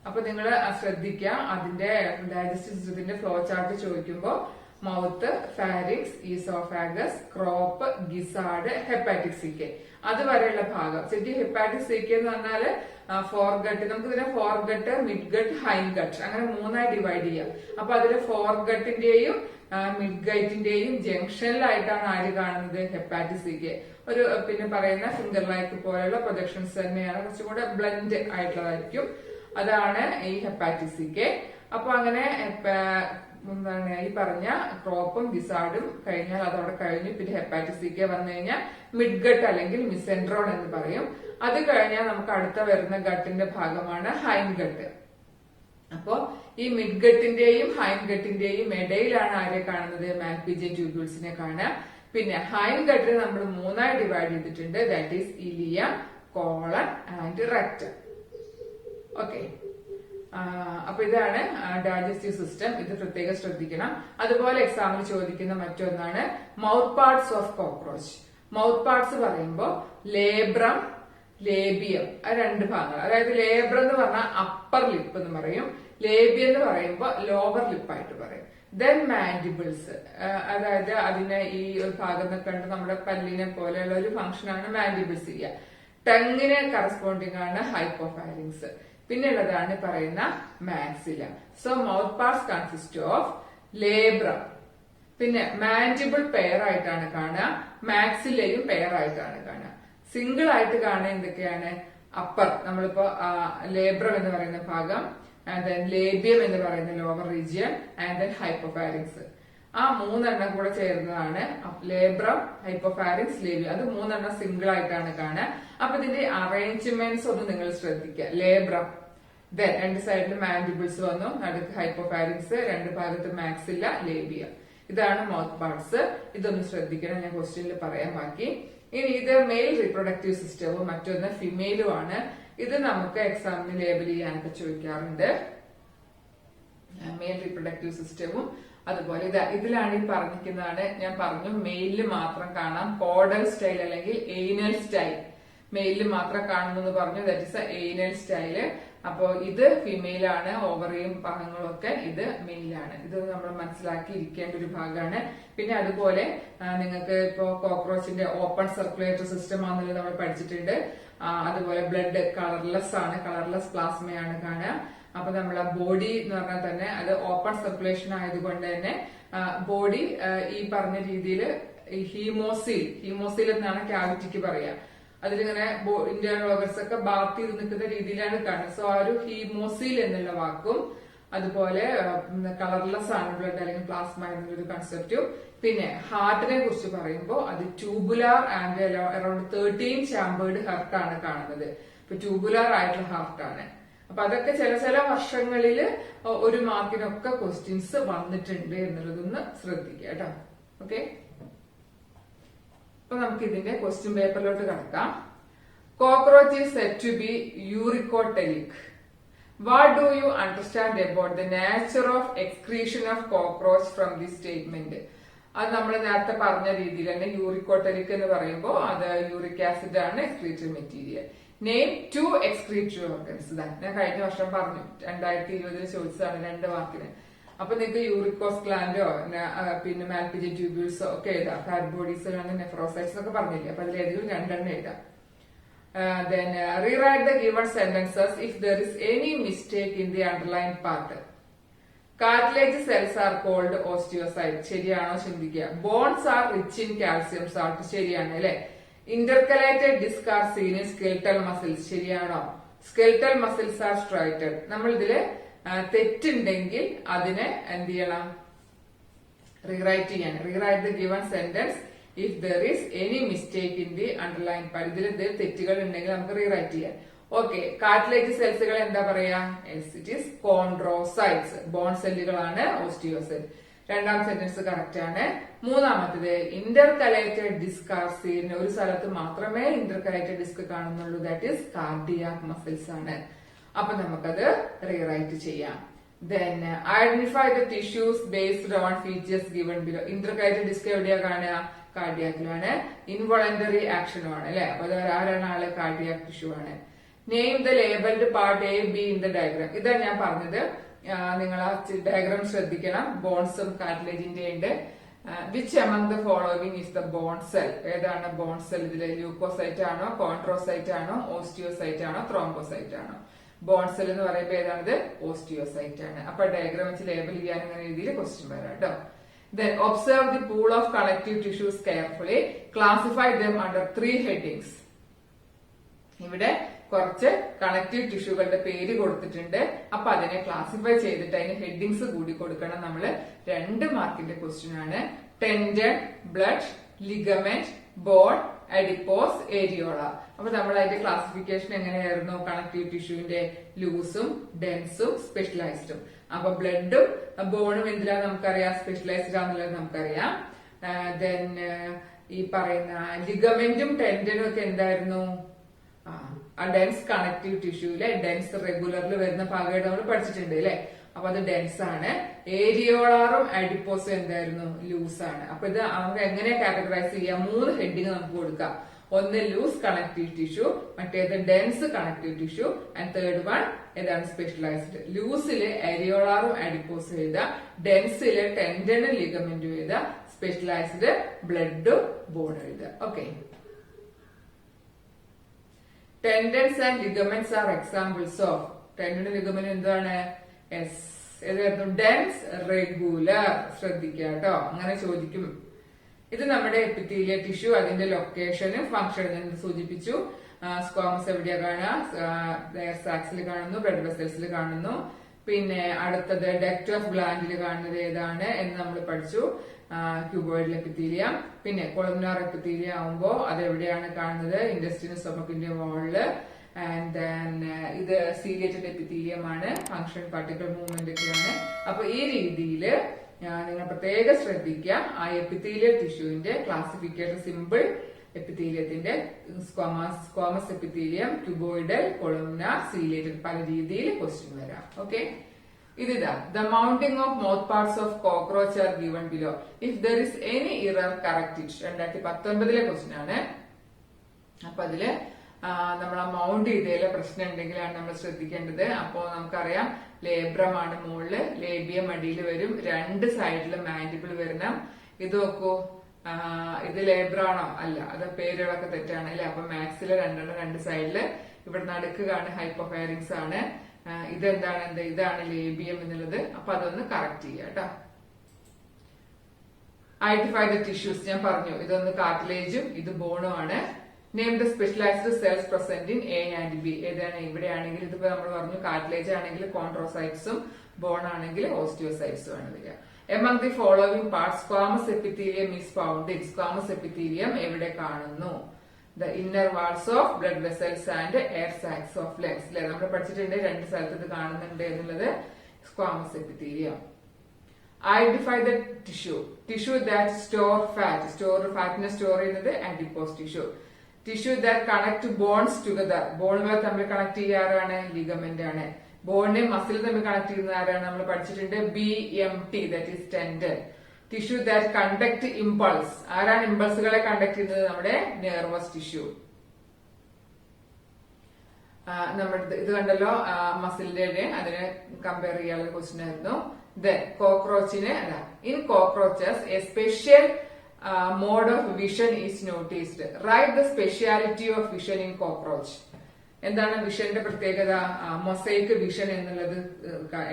അപ്പൊ നിങ്ങൾ ശ്രദ്ധിക്കുക, അതിന്റെ ഡൈജസ്റ്റീവ് സിസ്റ്റത്തിന്റെ ഫ്ലോ ചാർട്ട് ചോദിക്കുമ്പോൾ മൗത്ത്, ഫാരിങ്സ്, ഈസോഫാഗസ്, ക്രോപ്പ്, ഗിസാഡ്, ഹെപ്പാറ്റിക് സീക്ക, അതുവരെയുള്ള ഭാഗം. ശരിക്കും ഹെപ്പാറ്റിക് സീക്ക എന്ന് പറഞ്ഞാല് ഫോർഗട്ട്, നമുക്ക് ഇതിനെ ഫോർഗട്ട്, മിഡ്ഗട്ട്, ഹൈൻഗട്ട് അങ്ങനെ 3ആയി ഡിവൈഡ് ചെയ്യാം. അപ്പൊ അതില് ഫോർഗട്ടിന്റെയും മിഡ്ഗൈറ്റിന്റെയും ജംഗ്ഷനിലായിട്ടാണ് ആര് കാണുന്നത്, ഹെപ്പാറ്റിക് സീക്ക. ഒരു പിന്നെ പറയുന്ന ഫിംഗർ ലൈക്ക് പോലെയുള്ള പ്രൊജക്ഷൻസ് തന്നെയാണ്, കുറച്ചും കൂടെ ബ്ലെൻഡ് ആയിട്ടുള്ളതായിരിക്കും. അതാണ് ഈ ഹെപ്പാറ്റിക് സീക്ക. അപ്പൊ അങ്ങനെ എന്താണ് ഈ പറഞ്ഞ ക്രോപ്പും ഗിസാർഡും കഴിഞ്ഞാൽ അതവിടെ കഴിഞ്ഞു. പിന്നെ ഹെപ്പാറ്റിക് സീക്ക വന്നു കഴിഞ്ഞാൽ മിഡ്ഗട്ട് അല്ലെങ്കിൽ മിസെൻട്രോൺ എന്ന് പറയും. അത് കഴിഞ്ഞാൽ നമുക്ക് അടുത്ത വരുന്ന ഗട്ടിന്റെ ഭാഗമാണ് ഹൈൻഗട്ട്. അപ്പോ ഈ മിഡ്ഗട്ടിന്റെയും ഹൈൻഗട്ടിന്റെയും ഇടയിലാണ് ആരെ കാണുന്നത്, മാൽപീജിയൻ ട്യൂബ്യൂൾസിനെ കാണുക. പിന്നെ ഹൈൻഗട്ടിനെ നമ്മൾ 3ആയി ഡിവൈഡ് ചെയ്തിട്ടുണ്ട്. That is ileum, colon and rectum. Okay, അപ്പൊ ഇതാണ് ഡൈജസ്റ്റീവ് സിസ്റ്റം. ഇത് പ്രത്യേകം ശ്രദ്ധിക്കണം. അതുപോലെ എക്സാമിൽ ചോദിക്കുന്ന മറ്റൊന്നാണ് mouth parts of cockroach. Mouth parts പറയുമ്പോൾ ലേബ്രം, ലേബിയം, ആ 2 ഭാഗങ്ങൾ. അതായത് ലേബ്രം എന്ന് പറഞ്ഞാൽ അപ്പർ ലിപ്പ് എന്ന് പറയും, ലേബിയം എന്ന് പറയുമ്പോൾ ലോവർ ലിപ്പായിട്ട് പറയും. ദെൻ മാൻഡിബിൾസ്, അതായത് അതിനെ ഈ ഒരു ഭാഗം കണ്ട് നമ്മുടെ പല്ലിനെ പോലെയുള്ള ഒരു ഫംഗ്ഷനാണ് മാൻഡിബിൾസ് ചെയ്യുക. ടങ്ങിന് കറസ്പോണ്ടിങ് ആണ് ഹൈപ്പോഫാരിങ്സ്. പിന്നെ ഉള്ളതാണ് പറയുന്ന maxilla. So mouth parts consist of labrum, പിന്നെ മാൻഡിബിൾ പെയർ ആയിട്ടാണ് കാണുക, മാക്സിലയും പെയർ ആയിട്ടാണ് കാണുക. സിംഗിൾ ആയിട്ട് കാണുക എന്തൊക്കെയാണ്? അപ്പർ, നമ്മളിപ്പോ ലേബ്രം എന്ന് പറയുന്ന ഭാഗം, ആൻഡ് ദെൻ ലേബിയം എന്ന് പറയുന്ന lower region, and then hypopharynx. ആ മൂന്നെണ്ണം കൂടെ ചേർന്നതാണ് ലേബ്രം, ഹൈപ്പോഫാരിങ്സ്, ലേബിയം. അത് മൂന്നെണ്ണം സിംഗിൾ ആയിട്ടാണ് കാണുക. അപ്പൊ ഇതിന്റെ അറേഞ്ച്മെന്റ്സ് ഒന്ന് നിങ്ങൾ ശ്രദ്ധിക്കുക. ലേബ്രം, ദെൻ രണ്ട് സൈഡിൽ മാൻഡിബിൾസ് വന്നു, നടുക്ക് ഹൈപ്പോഫാരിങ്സ്, രണ്ട് ഭാഗത്ത് മാക്സില്ല, ലേബിയം. ഇതാണ് മൗത്ത് പാർട്സ്. ഇതൊന്ന് ശ്രദ്ധിക്കണം, ഞാൻ ക്വസ്റ്റ്യനിൽ പറയാൻ ബാക്കി. ഇനി ഇത് മെയിൽ റീപ്രൊഡക്റ്റീവ് സിസ്റ്റവും മറ്റൊന്ന് ഫിമെയിലും ആണ്. ഇത് നമുക്ക് എക്സാമിന് ലേബൽ ചെയ്യാനൊക്കെ ചോദിക്കാറുണ്ട്. മെയിൽ റീപ്രൊഡക്റ്റീവ് സിസ്റ്റവും അതുപോലെ ഇതിലാണ് ഈ പറഞ്ഞിരിക്കുന്നതാണ്. ഞാൻ പറഞ്ഞു മെയിലിൽ മാത്രം കാണാം കോഡൽ സ്റ്റൈൽ അല്ലെങ്കിൽ എയ്നൽ സ്റ്റൈൽ. മെയിലിൽ മാത്രം കാണുന്നു പറഞ്ഞു, ദാറ്റ് ഇസ് എയ്നൽ സ്റ്റൈല്. അപ്പോ ഇത് ഫിമെയിൽ ആണ്, ഓവറിയും ഭാഗങ്ങളും ഒക്കെ ഇത് മെയിലാണ്. ഇത് നമ്മൾ മനസ്സിലാക്കി ഇരിക്കേണ്ട ഒരു ഭാഗമാണ്. പിന്നെ അതുപോലെ നിങ്ങൾക്ക് ഇപ്പോ കോക്രോച്ചിന്റെ ഓപ്പൺ സർക്കുലേറ്ററി സിസ്റ്റം ആണെന്നുള്ളത് നമ്മൾ പഠിച്ചിട്ടുണ്ട്. അതുപോലെ ബ്ലഡ് കളർലെസ് ആണ്, കളർലെസ് പ്ലാസ്മയാണ് കാണുക. അപ്പൊ നമ്മളെ ബോഡി എന്ന് പറഞ്ഞാൽ തന്നെ അത് ഓപ്പൺ സർക്കുലേഷൻ ആയതുകൊണ്ട് തന്നെ ബോഡി ഈ പറഞ്ഞ രീതിയിൽ ഹീമോസിൽ എന്നാണ് ക്യാവിറ്റിക്ക് പറയാ. അതിലിങ്ങനെ ഇന്റേണൽ ഓർഗൻസ് ഒക്കെ ബാത്ത് ചെയ്ത് നിൽക്കുന്ന രീതിയിലാണ് കാണുന്നത്. സോ ആ ഒരു ഹീമോസിൽ എന്നുള്ള വാക്കും അതുപോലെ കളർലെസ് ആണ് ബ്ലഡ് അല്ലെങ്കിൽ പ്ലാസ്മ എന്നുള്ളൊരു കൺസെപ്റ്റും. പിന്നെ ഹാർട്ടിനെ കുറിച്ച് പറയുമ്പോൾ അത് tubular and around 13 chambered heart ആണ് കാണുന്നത്. ഇപ്പൊ ട്യൂബുലാർ ആയിട്ടുള്ള ഹാർട്ടാണ്. അപ്പൊ അതൊക്കെ ചില വർഷങ്ങളിൽ ഒരു മാർക്കിനൊക്കെ ക്വസ്റ്റ്യൻസ് വന്നിട്ടുണ്ട് എന്നുള്ളതൊന്ന് ശ്രദ്ധിക്കുക കേട്ടോ. ഓക്കെ, അപ്പൊ നമുക്ക് ഇതിന്റെ ക്വസ്റ്റ്യൻ പേപ്പറിലോട്ട് കടക്കാം. Cockroach is said to be uricotelic. What do you understand about the nature of excretion of cockroach from this statement? അത് നമ്മൾ നേരത്തെ പറഞ്ഞ രീതിയിൽ തന്നെ യൂറിക്കോടെലിക് എന്ന് പറയുമ്പോൾ അത് യൂറിക് ആസിഡ് ആണ് excretory material. Name 2 excretory organs. ഞാൻ കഴിഞ്ഞ വർഷം പറഞ്ഞു, 2020 ചോദിച്ചതാണ് 2 മാർക്കിന്. അപ്പൊ നിങ്ങൾക്ക് യൂറിക്കോസ് ഗ്ലാൻഡോ പിന്നെ മാൽപിജൻ ട്യൂബ്യൂൾസോ ഒക്കെ എഴുതാം. ഫാറ്റ് ബോഡീസ്, നെഫ്രോസൈറ്റ്സ് ഒക്കെ പറഞ്ഞില്ലേ, അപ്പൊ അതിലേതെങ്കിലും 2 എണ്ണം എഴുതാം. Then rewrite the given sentences if there is any mistake in the underlined part. Cartilage cells are called osteocytes. ശരിയാണോ ചിന്തിക്കുക. Bones are rich in calcium salt. ശരിയാണ് അല്ലെ. Intercalated disc are seen in skeletal muscles. ശരിയാണോ. Skeletal muscles are striated. നമ്മൾ ഇതില് തെറ്റുണ്ടെങ്കിൽ അതിനെ എന്ത് ചെയ്യണം? റീറൈറ്റ് ചെയ്യാൻ. Rewrite the given sentence if there is any mistake in the underlying part. ഇതിൽ തെറ്റുകൾ ഉണ്ടെങ്കിൽ നമുക്ക് റീറൈറ്റ് ചെയ്യാം. ഓക്കെ, കാർട്ടിലേജ് സെൽസുകൾ എന്താ പറയാ? It is chondrocytes. ബോൺ സെല്ലുകളാണ് ഓസ്റ്റിയോസൈറ്റ്. രണ്ടാം സെന്റൻസ് കറക്റ്റ് ആണ്. മൂന്നാമത്തേത് ഇന്റർകലേറ്റഡ് ഡിസ്ക് ആർ സീൻ. ഒരു സ്ഥലത്ത് മാത്രമേ ഇന്റർകലേറ്റഡ് ഡിസ്ക് കാണുന്നുള്ളൂ, ദാറ്റ് ഈസ് കാർഡിയാക് മസിൽസ് ആണ്. അപ്പൊ നമുക്കത് റീറൈറ്റ് ചെയ്യാം. Then identify the tissues based on features given below. Intercalated disc എവിടെയാ കാണുക? കാർഡിയാക്കിലാണ്. ഇൻവോളണ്ടറി ആക്ഷനുമാണ് അല്ലെ. അപ്പൊ അത് ആരാണ് ആള്? കാർഡിയാക് ടിഷ്യൂ ആണ്. Name the labelled part A be in the diagram. ഇതാണ് ഞാൻ പറഞ്ഞത്. നിങ്ങൾ ആ ഡയഗ്രാം ശ്രദ്ധിക്കണം. ബോൺസും കാർട്ടിലേജിന്റെ ഉണ്ട്. Which among the following is the bone cell? ഏതാണ് ബോൺ സെൽ? ഇതിലെ ല്യൂക്കോസൈറ്റ് ആണോ, കോൺട്രോസൈറ്റ് ആണോ, ഓസ്റ്റിയോസൈറ്റ് ആണോ, ത്രോംബോസൈറ്റ് ആണോ? ബോൺ സെൽ എന്ന് പറയുമ്പോൾ ഏതാണിത്? ഓസ്റ്റിയോസൈറ്റ് ആണ്. അപ്പൊ ഡയഗ്രാം വെച്ച് ലേബൽ ചെയ്യാൻ എന്ന രീതിയിൽ ക്വസ്റ്റ്യൻ വരാം കേട്ടോ. Then observe the pool of connective tissues carefully. Classify them under 3 headings. ഇവിടെ കുറച്ച് കണക്റ്റീവ് ടിഷ്യൂകളുടെ പേര് കൊടുത്തിട്ടുണ്ട്. അപ്പൊ അതിനെ ക്ലാസിഫൈ ചെയ്തിട്ട് അതിന് ഹെഡിങ്സ് കൂടി കൊടുക്കണം. നമ്മള് 2 മാർക്കിന്റെ ക്വസ്റ്റ്യൻ ആണ്. Tendon, blood, ligament, bone, adipose, areola. അപ്പൊ നമ്മൾ അതിന്റെ ക്ലാസിഫിക്കേഷൻ എങ്ങനെയായിരുന്നു? കണക്റ്റീവ് ടിഷ്യൂവിന്റെ ലൂസും ഡെൻസും സ്പെഷ്യലൈസ്ഡും. അപ്പൊ ബ്ലഡും ബോണും എന്തിലാണ് നമുക്കറിയാം? സ്പെഷ്യലൈസ്ഡ് ആണെന്നുള്ളത് നമുക്കറിയാം. ദെൻ ഈ പറയുന്ന ലിഗമെന്റും ടെൻഡനും ഒക്കെ എന്തായിരുന്നു? ആ ഡെൻസ് കണക്റ്റീവ് ടിഷ്യൂലെ ഡെൻസ് റെഗുലറിൽ വരുന്ന ഭാഗമായിട്ട് നമ്മൾ പഠിച്ചിട്ടുണ്ട് അല്ലെ. അപ്പൊ അത് ഡെൻസ് ആണ്. ഏരിയോളാറും അഡിപ്പോസും എന്തായിരുന്നു? ലൂസ് ആണ്. അപ്പൊ ഇത് നമുക്ക് എങ്ങനെ കാറ്റഗറൈസ് ചെയ്യാം? 3 ഹെഡിങ് നമുക്ക് കൊടുക്കാം. ഒന്ന് ലൂസ് കണക്റ്റീവ് ടിഷ്യൂ, മറ്റേത് dense connective tissue, and third one ഏതാണ്? സ്പെഷ്യലൈസ്ഡ്. ലൂസില് ഏരിയോളാറും അഡിപ്പോസും എഴുതാം, ഡെൻസില് ടെൻഡനും ലിഗമെന്റും എഴുതാം, സ്പെഷ്യലൈസ്ഡ് ബ്ലഡും ബോണും എഴുതാം. Okay, tendons and ligaments are examples of. ടെൻഡിന്റെ നിഗമനം എന്താണ്? എസ്. ഏതായിരുന്നു? Dense regular. ശ്രദ്ധിക്കുക കേട്ടോ, അങ്ങനെ ചോദിക്കും. ഇത് നമ്മുടെ എപ്പിത്തീലിയൽ ടിഷ്യൂ, അതിന്റെ ലൊക്കേഷനും ഫംഗ്ഷനും ഞാൻ സൂചിപ്പിച്ചു. സ്ക്വാമസ് എവിടെയാ കാണുക? സാക്സിൽ കാണുന്നു, ബ്ലഡ് വെസൽസിൽ കാണുന്നു. പിന്നെ അടുത്തത് ഡക്ട് ഓഫ് ഗ്ലാൻഡിൽ കാണുന്നത് ഏതാണ് എന്ന് നമ്മൾ പഠിച്ചു, ക്യൂബോയിഡൽ എപ്പിത്തീലിയം. പിന്നെ കൊളംനാർ എപ്പിത്തീലിയം ആവുമ്പോ അത് എവിടെയാണ് കാണുന്നത്? ഇന്റസ്റ്റിനും സ്റ്റൊമക്കിന്റെ മുകളില്. ആൻഡ് ദെൻ ഇത് സീലിയേറ്റഡ് എപ്പിത്തീലിയം ആണ്, ഫംഗ്ഷൻ പാർട്ടിക്കൽ മൂവ്മെന്റ് ഒക്കെയാണ്. അപ്പൊ ഈ രീതിയിൽ നിങ്ങൾ പ്രത്യേകം ശ്രദ്ധിക്കുക. ആ എപ്പിത്തീലിയൽ ടിഷ്യൂവിന്റെ ക്ലാസിഫിക്കേഷൻ സിമ്പിൾ എപ്പിത്തീലിയത്തിന്റെ squamous epithelium, cuboidal, columnar, ciliated, പല രീതിയിൽ ക്വസ്റ്റ്യൻ വരാം. ഓക്കെ, ഇതിതാ the mounting of mouth parts of cockroach are given below. If there is any error correct it. 2019 question ആണ്. അപ്പൊ അതില് നമ്മൾ ആ മൗണ്ട് ചെയ്തതിലെ പ്രശ്നം ഉണ്ടെങ്കിലാണ് നമ്മൾ ശ്രദ്ധിക്കേണ്ടത്. അപ്പോ നമുക്കറിയാം ലേബ്രമാണ് മുകളില്, ലേബിയം അടിയിൽ വരും, രണ്ട് സൈഡിലും മാൻഡിബിൾ വരണം. ഇത് നോക്കൂ, ഇത് ലേബ്രാണോ? അല്ല, അത് പേരുകളൊക്കെ തെറ്റാണ് അല്ലെ. അപ്പൊ മാക്സില് രണ്ടെണ്ണം രണ്ട് സൈഡില്, ഇവിടെ നടുക്ക് കാണുന്ന ഹൈപ്പോഫാരിങ്സ് ആണ്. ഇതെന്താണ്? ഇതാണ് ലേബിയം എന്നുള്ളത്. അപ്പൊ അതൊന്ന് കറക്റ്റ് ചെയ്യാം കേട്ടോ. ഐഡന്റിഫൈ ദ ടിഷ്യൂസ് ഞാൻ പറഞ്ഞു, ഇതൊന്ന് കാർട്ടിലേജും ഇത് ബോണും ആണ്. Name the specialised cells present in A and B. ഏതാണ്? ഇവിടെയാണെങ്കിൽ ഇതിപ്പോ നമ്മൾ പറഞ്ഞു കാർട്ടിലേജ് ആണെങ്കിൽ കോൺട്രോസൈറ്റ്സും, ബോൺ ആണെങ്കിൽ ഓസ്റ്റിയോസൈറ്റ്സും ആണ് വരിക. Among the following parts, squamous epithelium is found in. Squamous epithelium എവിടെ കാണുന്നു? The inner walls of blood vessels and air sacs of lungs. അല്ലെ, നമ്മൾ പഠിച്ചിട്ടുണ്ട് രണ്ട് സ്ഥലത്ത് ഇത് കാണുന്നുണ്ട് എന്നുള്ളത്. Squamous epithelium. Identify the tissue. Tissue that store fat. ഫാറ്റിനെ സ്റ്റോർ ചെയ്യുന്നത് adipose tissue. Tissue that connect bones together. ബോണുകൾ തമ്മിൽ കണക്ട് ചെയ്യാറാണ് ലിഗമെന്റ് ആണ്. ബോണിനെ മസിൽ തമ്മിൽ കണക്ട് ചെയ്യുന്ന ആരാണ്? നമ്മൾ പഠിച്ചിട്ടുണ്ട് BMT, that is tendon. Tissue that conduct impulse. ആരാണ് ഇമ്പൾസുകളെ കണ്ടക്ട് ചെയ്യുന്നത്? നമ്മുടെ നെർവസ് ടിഷ്യൂ. നമ്മുടെ ഇത് കണ്ടല്ലോ, മസിലിന്റെ അതിനെ കമ്പയർ ചെയ്യാനുള്ള ക്വസ്റ്റ്യൻ ആയിരുന്നു. ദെൻ കോക്രോച്ചിന് in cockroaches a special mode of vision is noticed. Write the speciality of vision in cockroach. എന്താണ് വിഷന്റെ പ്രത്യേകത? മൊസൈക്ക് വിഷൻ എന്നുള്ളത്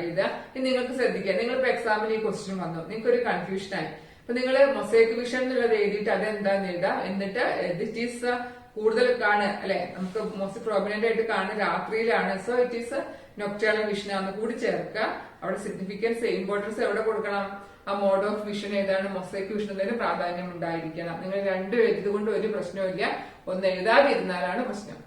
എഴുതുക. ഇനി നിങ്ങൾക്ക് ശ്രദ്ധിക്കുക, നിങ്ങളിപ്പോ എക്സാമിന് ഈ ക്വസ്റ്റ്യൻ വന്നു, നിങ്ങൾക്ക് ഒരു കൺഫ്യൂഷൻ ആയി. അപ്പൊ നിങ്ങൾ മൊസൈക്ക് വിഷൻ എന്നുള്ളത് എഴുതിയിട്ട് അതെന്താന്ന് എഴുതാം. എന്നിട്ട് ഇറ്റ് ഈസ് കൂടുതൽ കാണുക അല്ലെ, നമുക്ക് മോസ്റ്റ് പ്രോമിനന്റ് ആയിട്ട് കാണുന്ന രാത്രിയിലാണ്. So it is nocturnal vision ആണെന്ന് കൂടി ചേർക്കുക. അവിടെ സിഗ്നിഫിക്കൻസ്, ഇമ്പോർട്ടൻസ് എവിടെ കൊടുക്കണം? ആ മോഡ് ഓഫ് വിഷൻ ഏതാണ്? മൊസൈക്ക് വിഷൻ എന്നതിന് പ്രാധാന്യം ഉണ്ടായിരിക്കണം. നിങ്ങൾ രണ്ടും എഴുതുകൊണ്ട് ഒരു പ്രശ്നവും ഒന്ന് എഴുതാതിരുന്നാലാണ് പ്രശ്നം.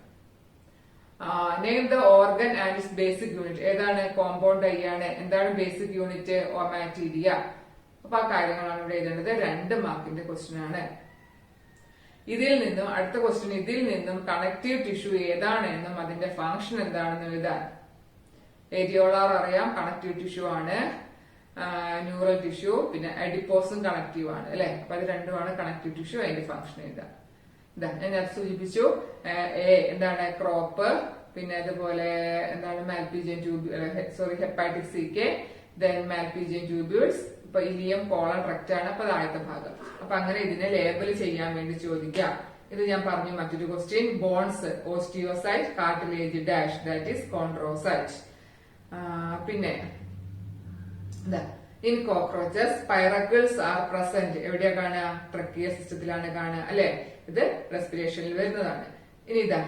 Name the organ and it's basic unit. ഏതാണ്? കോമ്പൗണ്ട് ഐ ആണ്. എന്താണ് ബേസിക് യൂണിറ്റ്? ഓമാറ്റീരിയ. അപ്പൊ ആ കാര്യങ്ങളാണ് ഇവിടെ എഴുതേണ്ടത്. 2 മാർക്കിന്റെ ക്വസ്റ്റ്യൻ ആണ്. ഇതിൽ നിന്നും അടുത്ത ക്വസ്റ്റ്യൻ, ഇതിൽ നിന്നും കണക്റ്റീവ് ടിഷ്യൂ ഏതാണ് എന്നും അതിന്റെ ഫംഗ്ഷൻ എന്താണെന്ന് എഴുതാൻ. ഏരിയോളാർ അറിയാം, കണക്റ്റീവ് ടിഷ്യൂ ആണ്. ന്യൂറൽ ടിഷ്യൂ, പിന്നെ അഡിപ്പോസും കണക്റ്റീവ് ആണ് അല്ലെ. അപ്പൊ അത് രണ്ടുമാണ് കണക്റ്റീവ് ടിഷ്യൂ. അതിന്റെ ഫംഗ്ഷൻ എഴുതാം. ഞാൻ സൂചിപ്പിച്ചു. എന്താണ്? ക്രോപ്പ്, പിന്നെ അതുപോലെ എന്താണ്? Malpighian hepatic CK, then Malpighian tubules. ഇപ്പൊ ഇലിയം, കോളൺ, റെക്റ്റ് ആണ്. അപ്പൊ താഴത്തെ ഭാഗം. അപ്പൊ അങ്ങനെ ഇതിനെ ലേബൽ ചെയ്യാൻ വേണ്ടി ചോദിക്കാം. ഇത് ഞാൻ പറഞ്ഞു. മറ്റൊരു question, bones osteocyte, cartilage dash, that is chondrocyte. പിന്നെ in cockroaches spiracles are present. എവിടെയാ കാണുക? ട്രക്കിയ സിസ്റ്റത്തിലാണ് കാണുക അല്ലെ. ഇത് റെസ്പിറേഷനിൽ വരുന്നതാണ്. ഇനി ഇതാ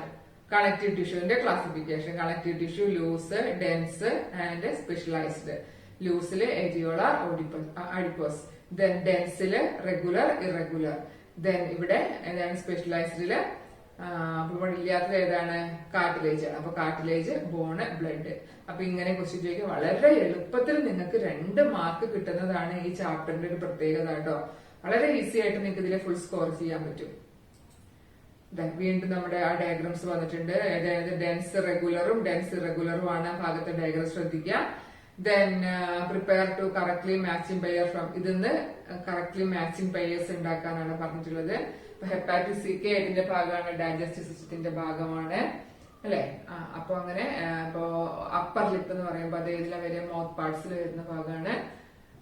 കണക്റ്റീവ് ടിഷ്യൂവിന്റെ classification. Connective tissue loose, dense and specialised. ലൂസില് ഏരിയോളാർ, അഡിപ്പോസ്. ദെൻ ഡെൻസില് റെഗുലർ, ഇറഗുലർ. ദെൻ ഇവിടെ എന്താണ്? സ്പെഷ്യലൈസ്ഡില് ഇവിടെ ഇല്ലാത്തത് ഏതാണ്? കാർട്ടിലേജ് ആണ്. അപ്പൊ കാർട്ടിലേജ്, ബോണ്, ബ്ലഡ്. അപ്പൊ ഇങ്ങനെ ക്വസ്റ്റ്യൻ ചോദിക്കാൻ വളരെ എളുപ്പത്തിൽ നിങ്ങൾക്ക് 2 മാർക്ക് കിട്ടുന്നതാണ് ഈ ചാപ്റ്ററിന്റെ ഒരു പ്രത്യേകത കേട്ടോ. വളരെ ഈസി ആയിട്ട് നിങ്ങൾക്ക് ഇതിലെ ഫുൾ സ്കോർ ചെയ്യാൻ പറ്റും. വീണ്ടും നമ്മുടെ ആ ഡയഗ്രാംസ് വന്നിട്ടുണ്ട്. അതായത് ഡെൻസ് റെഗുലറും ഡെൻസ് ഇറഗുലറും ആണ്. ആ ഭാഗത്തെ ഡയഗ്രാം ശ്രദ്ധിക്കുക. Then prepare to correctly matching pair from. ഇതിന്ന് കറക്റ്റ്ലി മാച്ചിങ് പെയേഴ്സ് ഉണ്ടാക്കാനാണ് പറഞ്ഞിട്ടുള്ളത്. ഹെപ്പാറ്റിക് CK ഇതിന്റെ ഭാഗമാണ്, ഡൈജസ്റ്റീവ് സിസ്റ്റത്തിന്റെ ഭാഗമാണ് അല്ലെ. അപ്പൊ അങ്ങനെ ഇപ്പോ അപ്പർ ലിപ്പ് എന്ന് പറയുമ്പോൾ അത് ഏതിലെ വരെ? മൗത്ത് പാർട്സിൽ വരുന്ന ഭാഗമാണ്.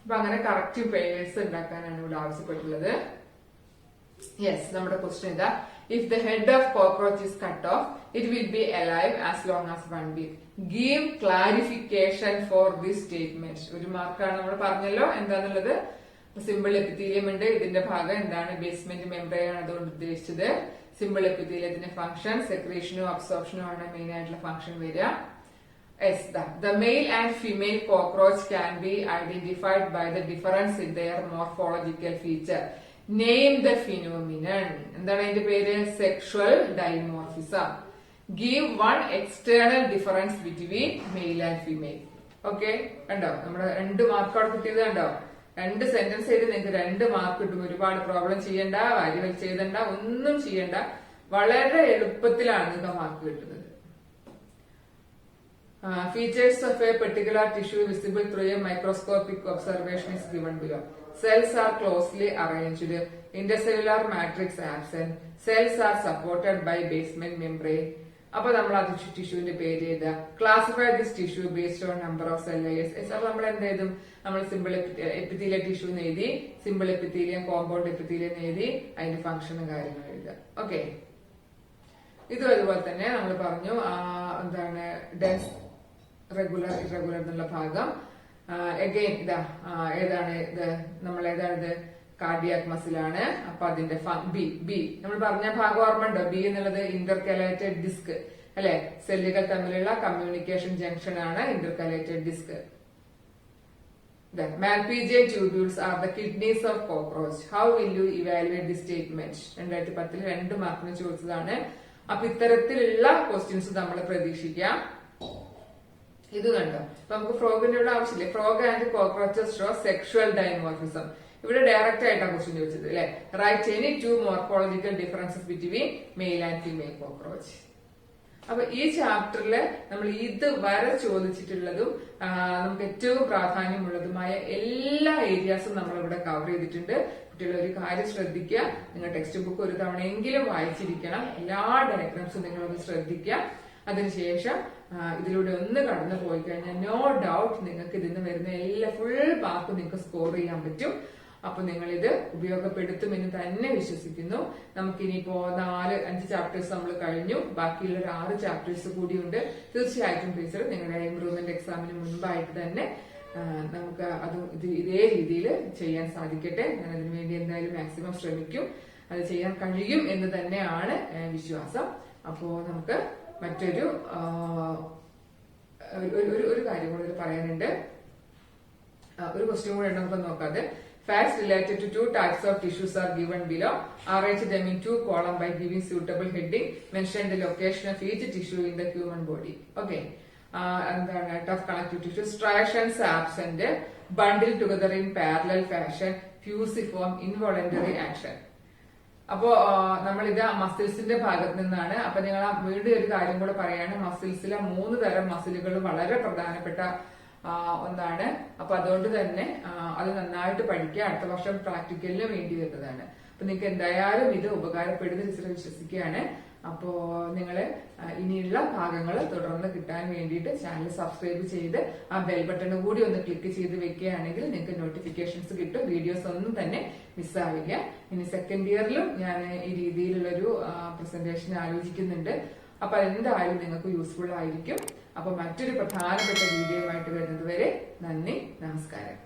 അപ്പൊ അങ്ങനെ കറക്റ്റ് പെയേഴ്സ് ഉണ്ടാക്കാനാണ് ഇവിടെ ആവശ്യപ്പെട്ടുള്ളത്. യെസ്, നമ്മുടെ ക്വസ്റ്റ്യൻ ഇതാ. If the head of cockroach is cut off, it will be alive as long as 1 week. Give clarification for this statement. ഒരു മാർക്കാണ് നമ്മൾ പറഞ്ഞല്ലോ എന്താന്നുള്ളത്. സിമ്പിൾ എപ്പിത്തീലിയം ഉണ്ട്, ഇതിന്റെ ഭാഗം എന്താണ്, ബേസ്മെന്റ് മെംബ്രെയിൻ ആണ് അതുകൊണ്ട് ഉദ്ദേശിച്ചത്. സിമ്പിൾ എപ്പിത്തീലിയത്തിന്റെ ഫംഗ്ഷൻ സെക്രീഷനും അബ്സോർപ്ഷനും ആണ് മെയിൻ ആയിട്ടുള്ള ഫംഗ്ഷൻ വരിക. The male and female cockroach can be identified by the difference in their morphological feature. Name the phenomenon. എന്താണ് അതിന്റെ പേര്? Sexual dimorphism. Give one external difference between male and female. Okay, കണ്ടോ നമ്മുടെ 2 mark അവിടെ കിട്ടിയത് കണ്ടോ? 2 sentence ചെയ്ത് നിങ്ങൾക്ക് 2 മാർക്ക് കിട്ടും. ഒരുപാട് പ്രോബ്ലം ചെയ്യണ്ട, വാരി വലിച്ച് എഴുതണ്ട, ഒന്നും ചെയ്യണ്ട. വളരെ എളുപ്പത്തിലാണ് നിങ്ങൾക്ക് മാർക്ക് കിട്ടുന്നത്. Features of a particular tissue visible through a microscopic observation is given below. Cells are closely arranged. Intercellular matrix absent. Cells are supported by basement membrane. അപ്പൊ നമ്മൾ ആ ടിഷ്യൂവിന്റെ പേര് എഴുതുക. Classify this tissue based on number of cell layers. അപ്പൊ നമ്മൾ എന്ത് ചെയ്തും, നമ്മൾ സിമ്പിൾ എപ്പിത്തീലിയം ടിഷ്യൂ എഴുതി, സിമ്പിൾ എപ്പിത്തീലിയം, കോമ്പൗണ്ട് എപ്പിത്തീലിയം എഴുതി, അതിന്റെ ഫംഗ്ഷനും കാര്യങ്ങളും എഴുതുക. ഓക്കെ, ഇതും അതുപോലെ തന്നെ നമ്മൾ പറഞ്ഞു എന്താണ് ഡെൻസ് റെഗുലർ ഇറഗുലർ എന്നുള്ള ഭാഗം. അഗൈൻ ഇതാ ഏതാണ് ഇത്, നമ്മൾ ഏതാണിത്, കാർഡിയാക് മസിലാണ്. അപ്പൊ അതിന്റെ ബി നമ്മൾ പറഞ്ഞ ഭാഗം ഓർമ്മ ഉണ്ടോ? ബി എന്നുള്ളത് ഇന്റർകലേറ്റഡ് ഡിസ്ക് അല്ലെ, സെല്ലുകൾ തമ്മിലുള്ള കമ്മ്യൂണിക്കേഷൻ ജംഗ്ഷൻ ആണ് intercalated disk. Malpighian tubules are the kidneys of cockroach. How will you evaluate this statement? 2010 2 മാർക്കിന് ചോദിച്ചതാണ്. അപ്പൊ ഇത്തരത്തിലുള്ള ക്വസ്റ്റ്യൻസ് നമ്മൾ പ്രതീക്ഷിക്കാം. ഇത് കണ്ടോ, അപ്പൊ നമുക്ക് ഫ്രോഗിന്റെ ഇവിടെ ആവശ്യമില്ല. Frog and cockroaches show sexual dimorphism. ഇവിടെ ഡയറക്റ്റ് ആയിട്ടാണ് ക്വസ്റ്റ്യൻ ചോദിച്ചത് അല്ലെ. Write any 2 morphological differences between male and female cockroach. അപ്പൊ ഈ ചാപ്റ്ററിൽ നമ്മൾ ഇതുവരെ ചോദിച്ചിട്ടുള്ളതും നമുക്ക് ഏറ്റവും പ്രാധാന്യമുള്ളതുമായ എല്ലാ ഏരിയാസും നമ്മൾ ഇവിടെ കവർ ചെയ്തിട്ടുണ്ട്. കുട്ടികൾ ഒരു കാര്യം ശ്രദ്ധിക്കുക, നിങ്ങൾ ടെക്സ്റ്റ് ബുക്ക് ഒരു തവണയെങ്കിലും വായിച്ചിരിക്കണം. എല്ലാ ഡയഗ്രാംസും നിങ്ങളൊന്ന് ശ്രദ്ധിക്കുക. അതിനുശേഷം ഇതിലൂടെ ഒന്ന് കടന്നു പോയി കഴിഞ്ഞാൽ നോ ഡൗട്ട് നിങ്ങൾക്ക് ഇതിന് വരുന്ന എല്ലാ ഫുൾ മാർക്കും നിങ്ങൾക്ക് സ്കോർ ചെയ്യാൻ പറ്റും. അപ്പൊ നിങ്ങൾ ഇത് ഉപയോഗപ്പെടുത്തുമെന്ന് തന്നെ വിശ്വസിക്കുന്നു. നമുക്കിനിയിപ്പോ 4-5 ചാപ്റ്റേഴ്സ് നമ്മൾ കഴിഞ്ഞു. ബാക്കിയുള്ള ഒരു 6 ചാപ്റ്റേഴ്സ് കൂടിയുണ്ട്. തീർച്ചയായിട്ടും ടീച്ചർ നിങ്ങളുടെ ഇംപ്രൂവ്മെന്റ് എക്സാമിന് മുൻപായിട്ട് തന്നെ നമുക്ക് അത് ഇതേ രീതിയിൽ ചെയ്യാൻ സാധിക്കട്ടെ. ഞാൻ അതിനുവേണ്ടി എന്തായാലും മാക്സിമം ശ്രമിക്കും. അത് ചെയ്യാൻ കഴിയും എന്ന് തന്നെയാണ് വിശ്വാസം. അപ്പോ നമുക്ക് മറ്റൊരു ഒരു കാര്യം കൂടി പറയാനുണ്ട്. ഒരു ക്വസ്റ്റ്യൻ കൂടെ നമുക്ക് നോക്കാതെ. Facts related to 2 types of tissues are given below. Arrange them in 2 columns by giving suitable heading. Mention the location of each tissue in the human body. Okay. എന്താണ് tough connective tissue, striations absent, bundled together in parallel fashion, fusiform, involuntary action. അപ്പോ നമ്മളിത് മസിൽസിന്റെ ഭാഗത്ത് നിന്നാണ്. അപ്പൊ നിങ്ങൾ വീണ്ടും ഒരു കാര്യം കൂടെ പറയാണ്, മസിൽസിലെ 3 തരം മസിലുകൾ വളരെ പ്രധാനപ്പെട്ട ഒന്നാണ്. അപ്പൊ അതുകൊണ്ട് തന്നെ അത് നന്നായിട്ട് പഠിക്കുക. അടുത്ത വർഷം പ്രാക്ടിക്കലിന് വേണ്ടി വരുന്നതാണ്. അപ്പൊ നിങ്ങൾക്ക് എന്തായാലും ഇത് ഉപകാരപ്പെടുന്ന ടീച്ചർ വിശ്വസിക്കുകയാണ്. അപ്പോ നിങ്ങള് ഇനിയുള്ള ഭാഗങ്ങൾ തുടർന്ന് കിട്ടാൻ വേണ്ടിയിട്ട് ചാനൽ സബ്സ്ക്രൈബ് ചെയ്ത് ആ ബെൽ ബട്ടൺ കൂടി ഒന്ന് ക്ലിക്ക് ചെയ്ത് വെക്കുകയാണെങ്കിൽ നിങ്ങൾക്ക് നോട്ടിഫിക്കേഷൻസ് കിട്ടും. വീഡിയോസ് ഒന്നും തന്നെ മിസ്സാവില്ല. ഇനി സെക്കൻഡ് ഇയറിലും ഞാൻ ഈ രീതിയിലുള്ളൊരു പ്രസന്റേഷൻ ആലോചിക്കുന്നുണ്ട്. അപ്പൊ എന്തായാലും നിങ്ങൾക്ക് യൂസ്ഫുൾ ആയിരിക്കും. അപ്പൊ മറ്റൊരു പ്രധാനപ്പെട്ട വീഡിയോയുമായിട്ട് വരുന്നത് വരെ നന്ദി, നമസ്കാരം.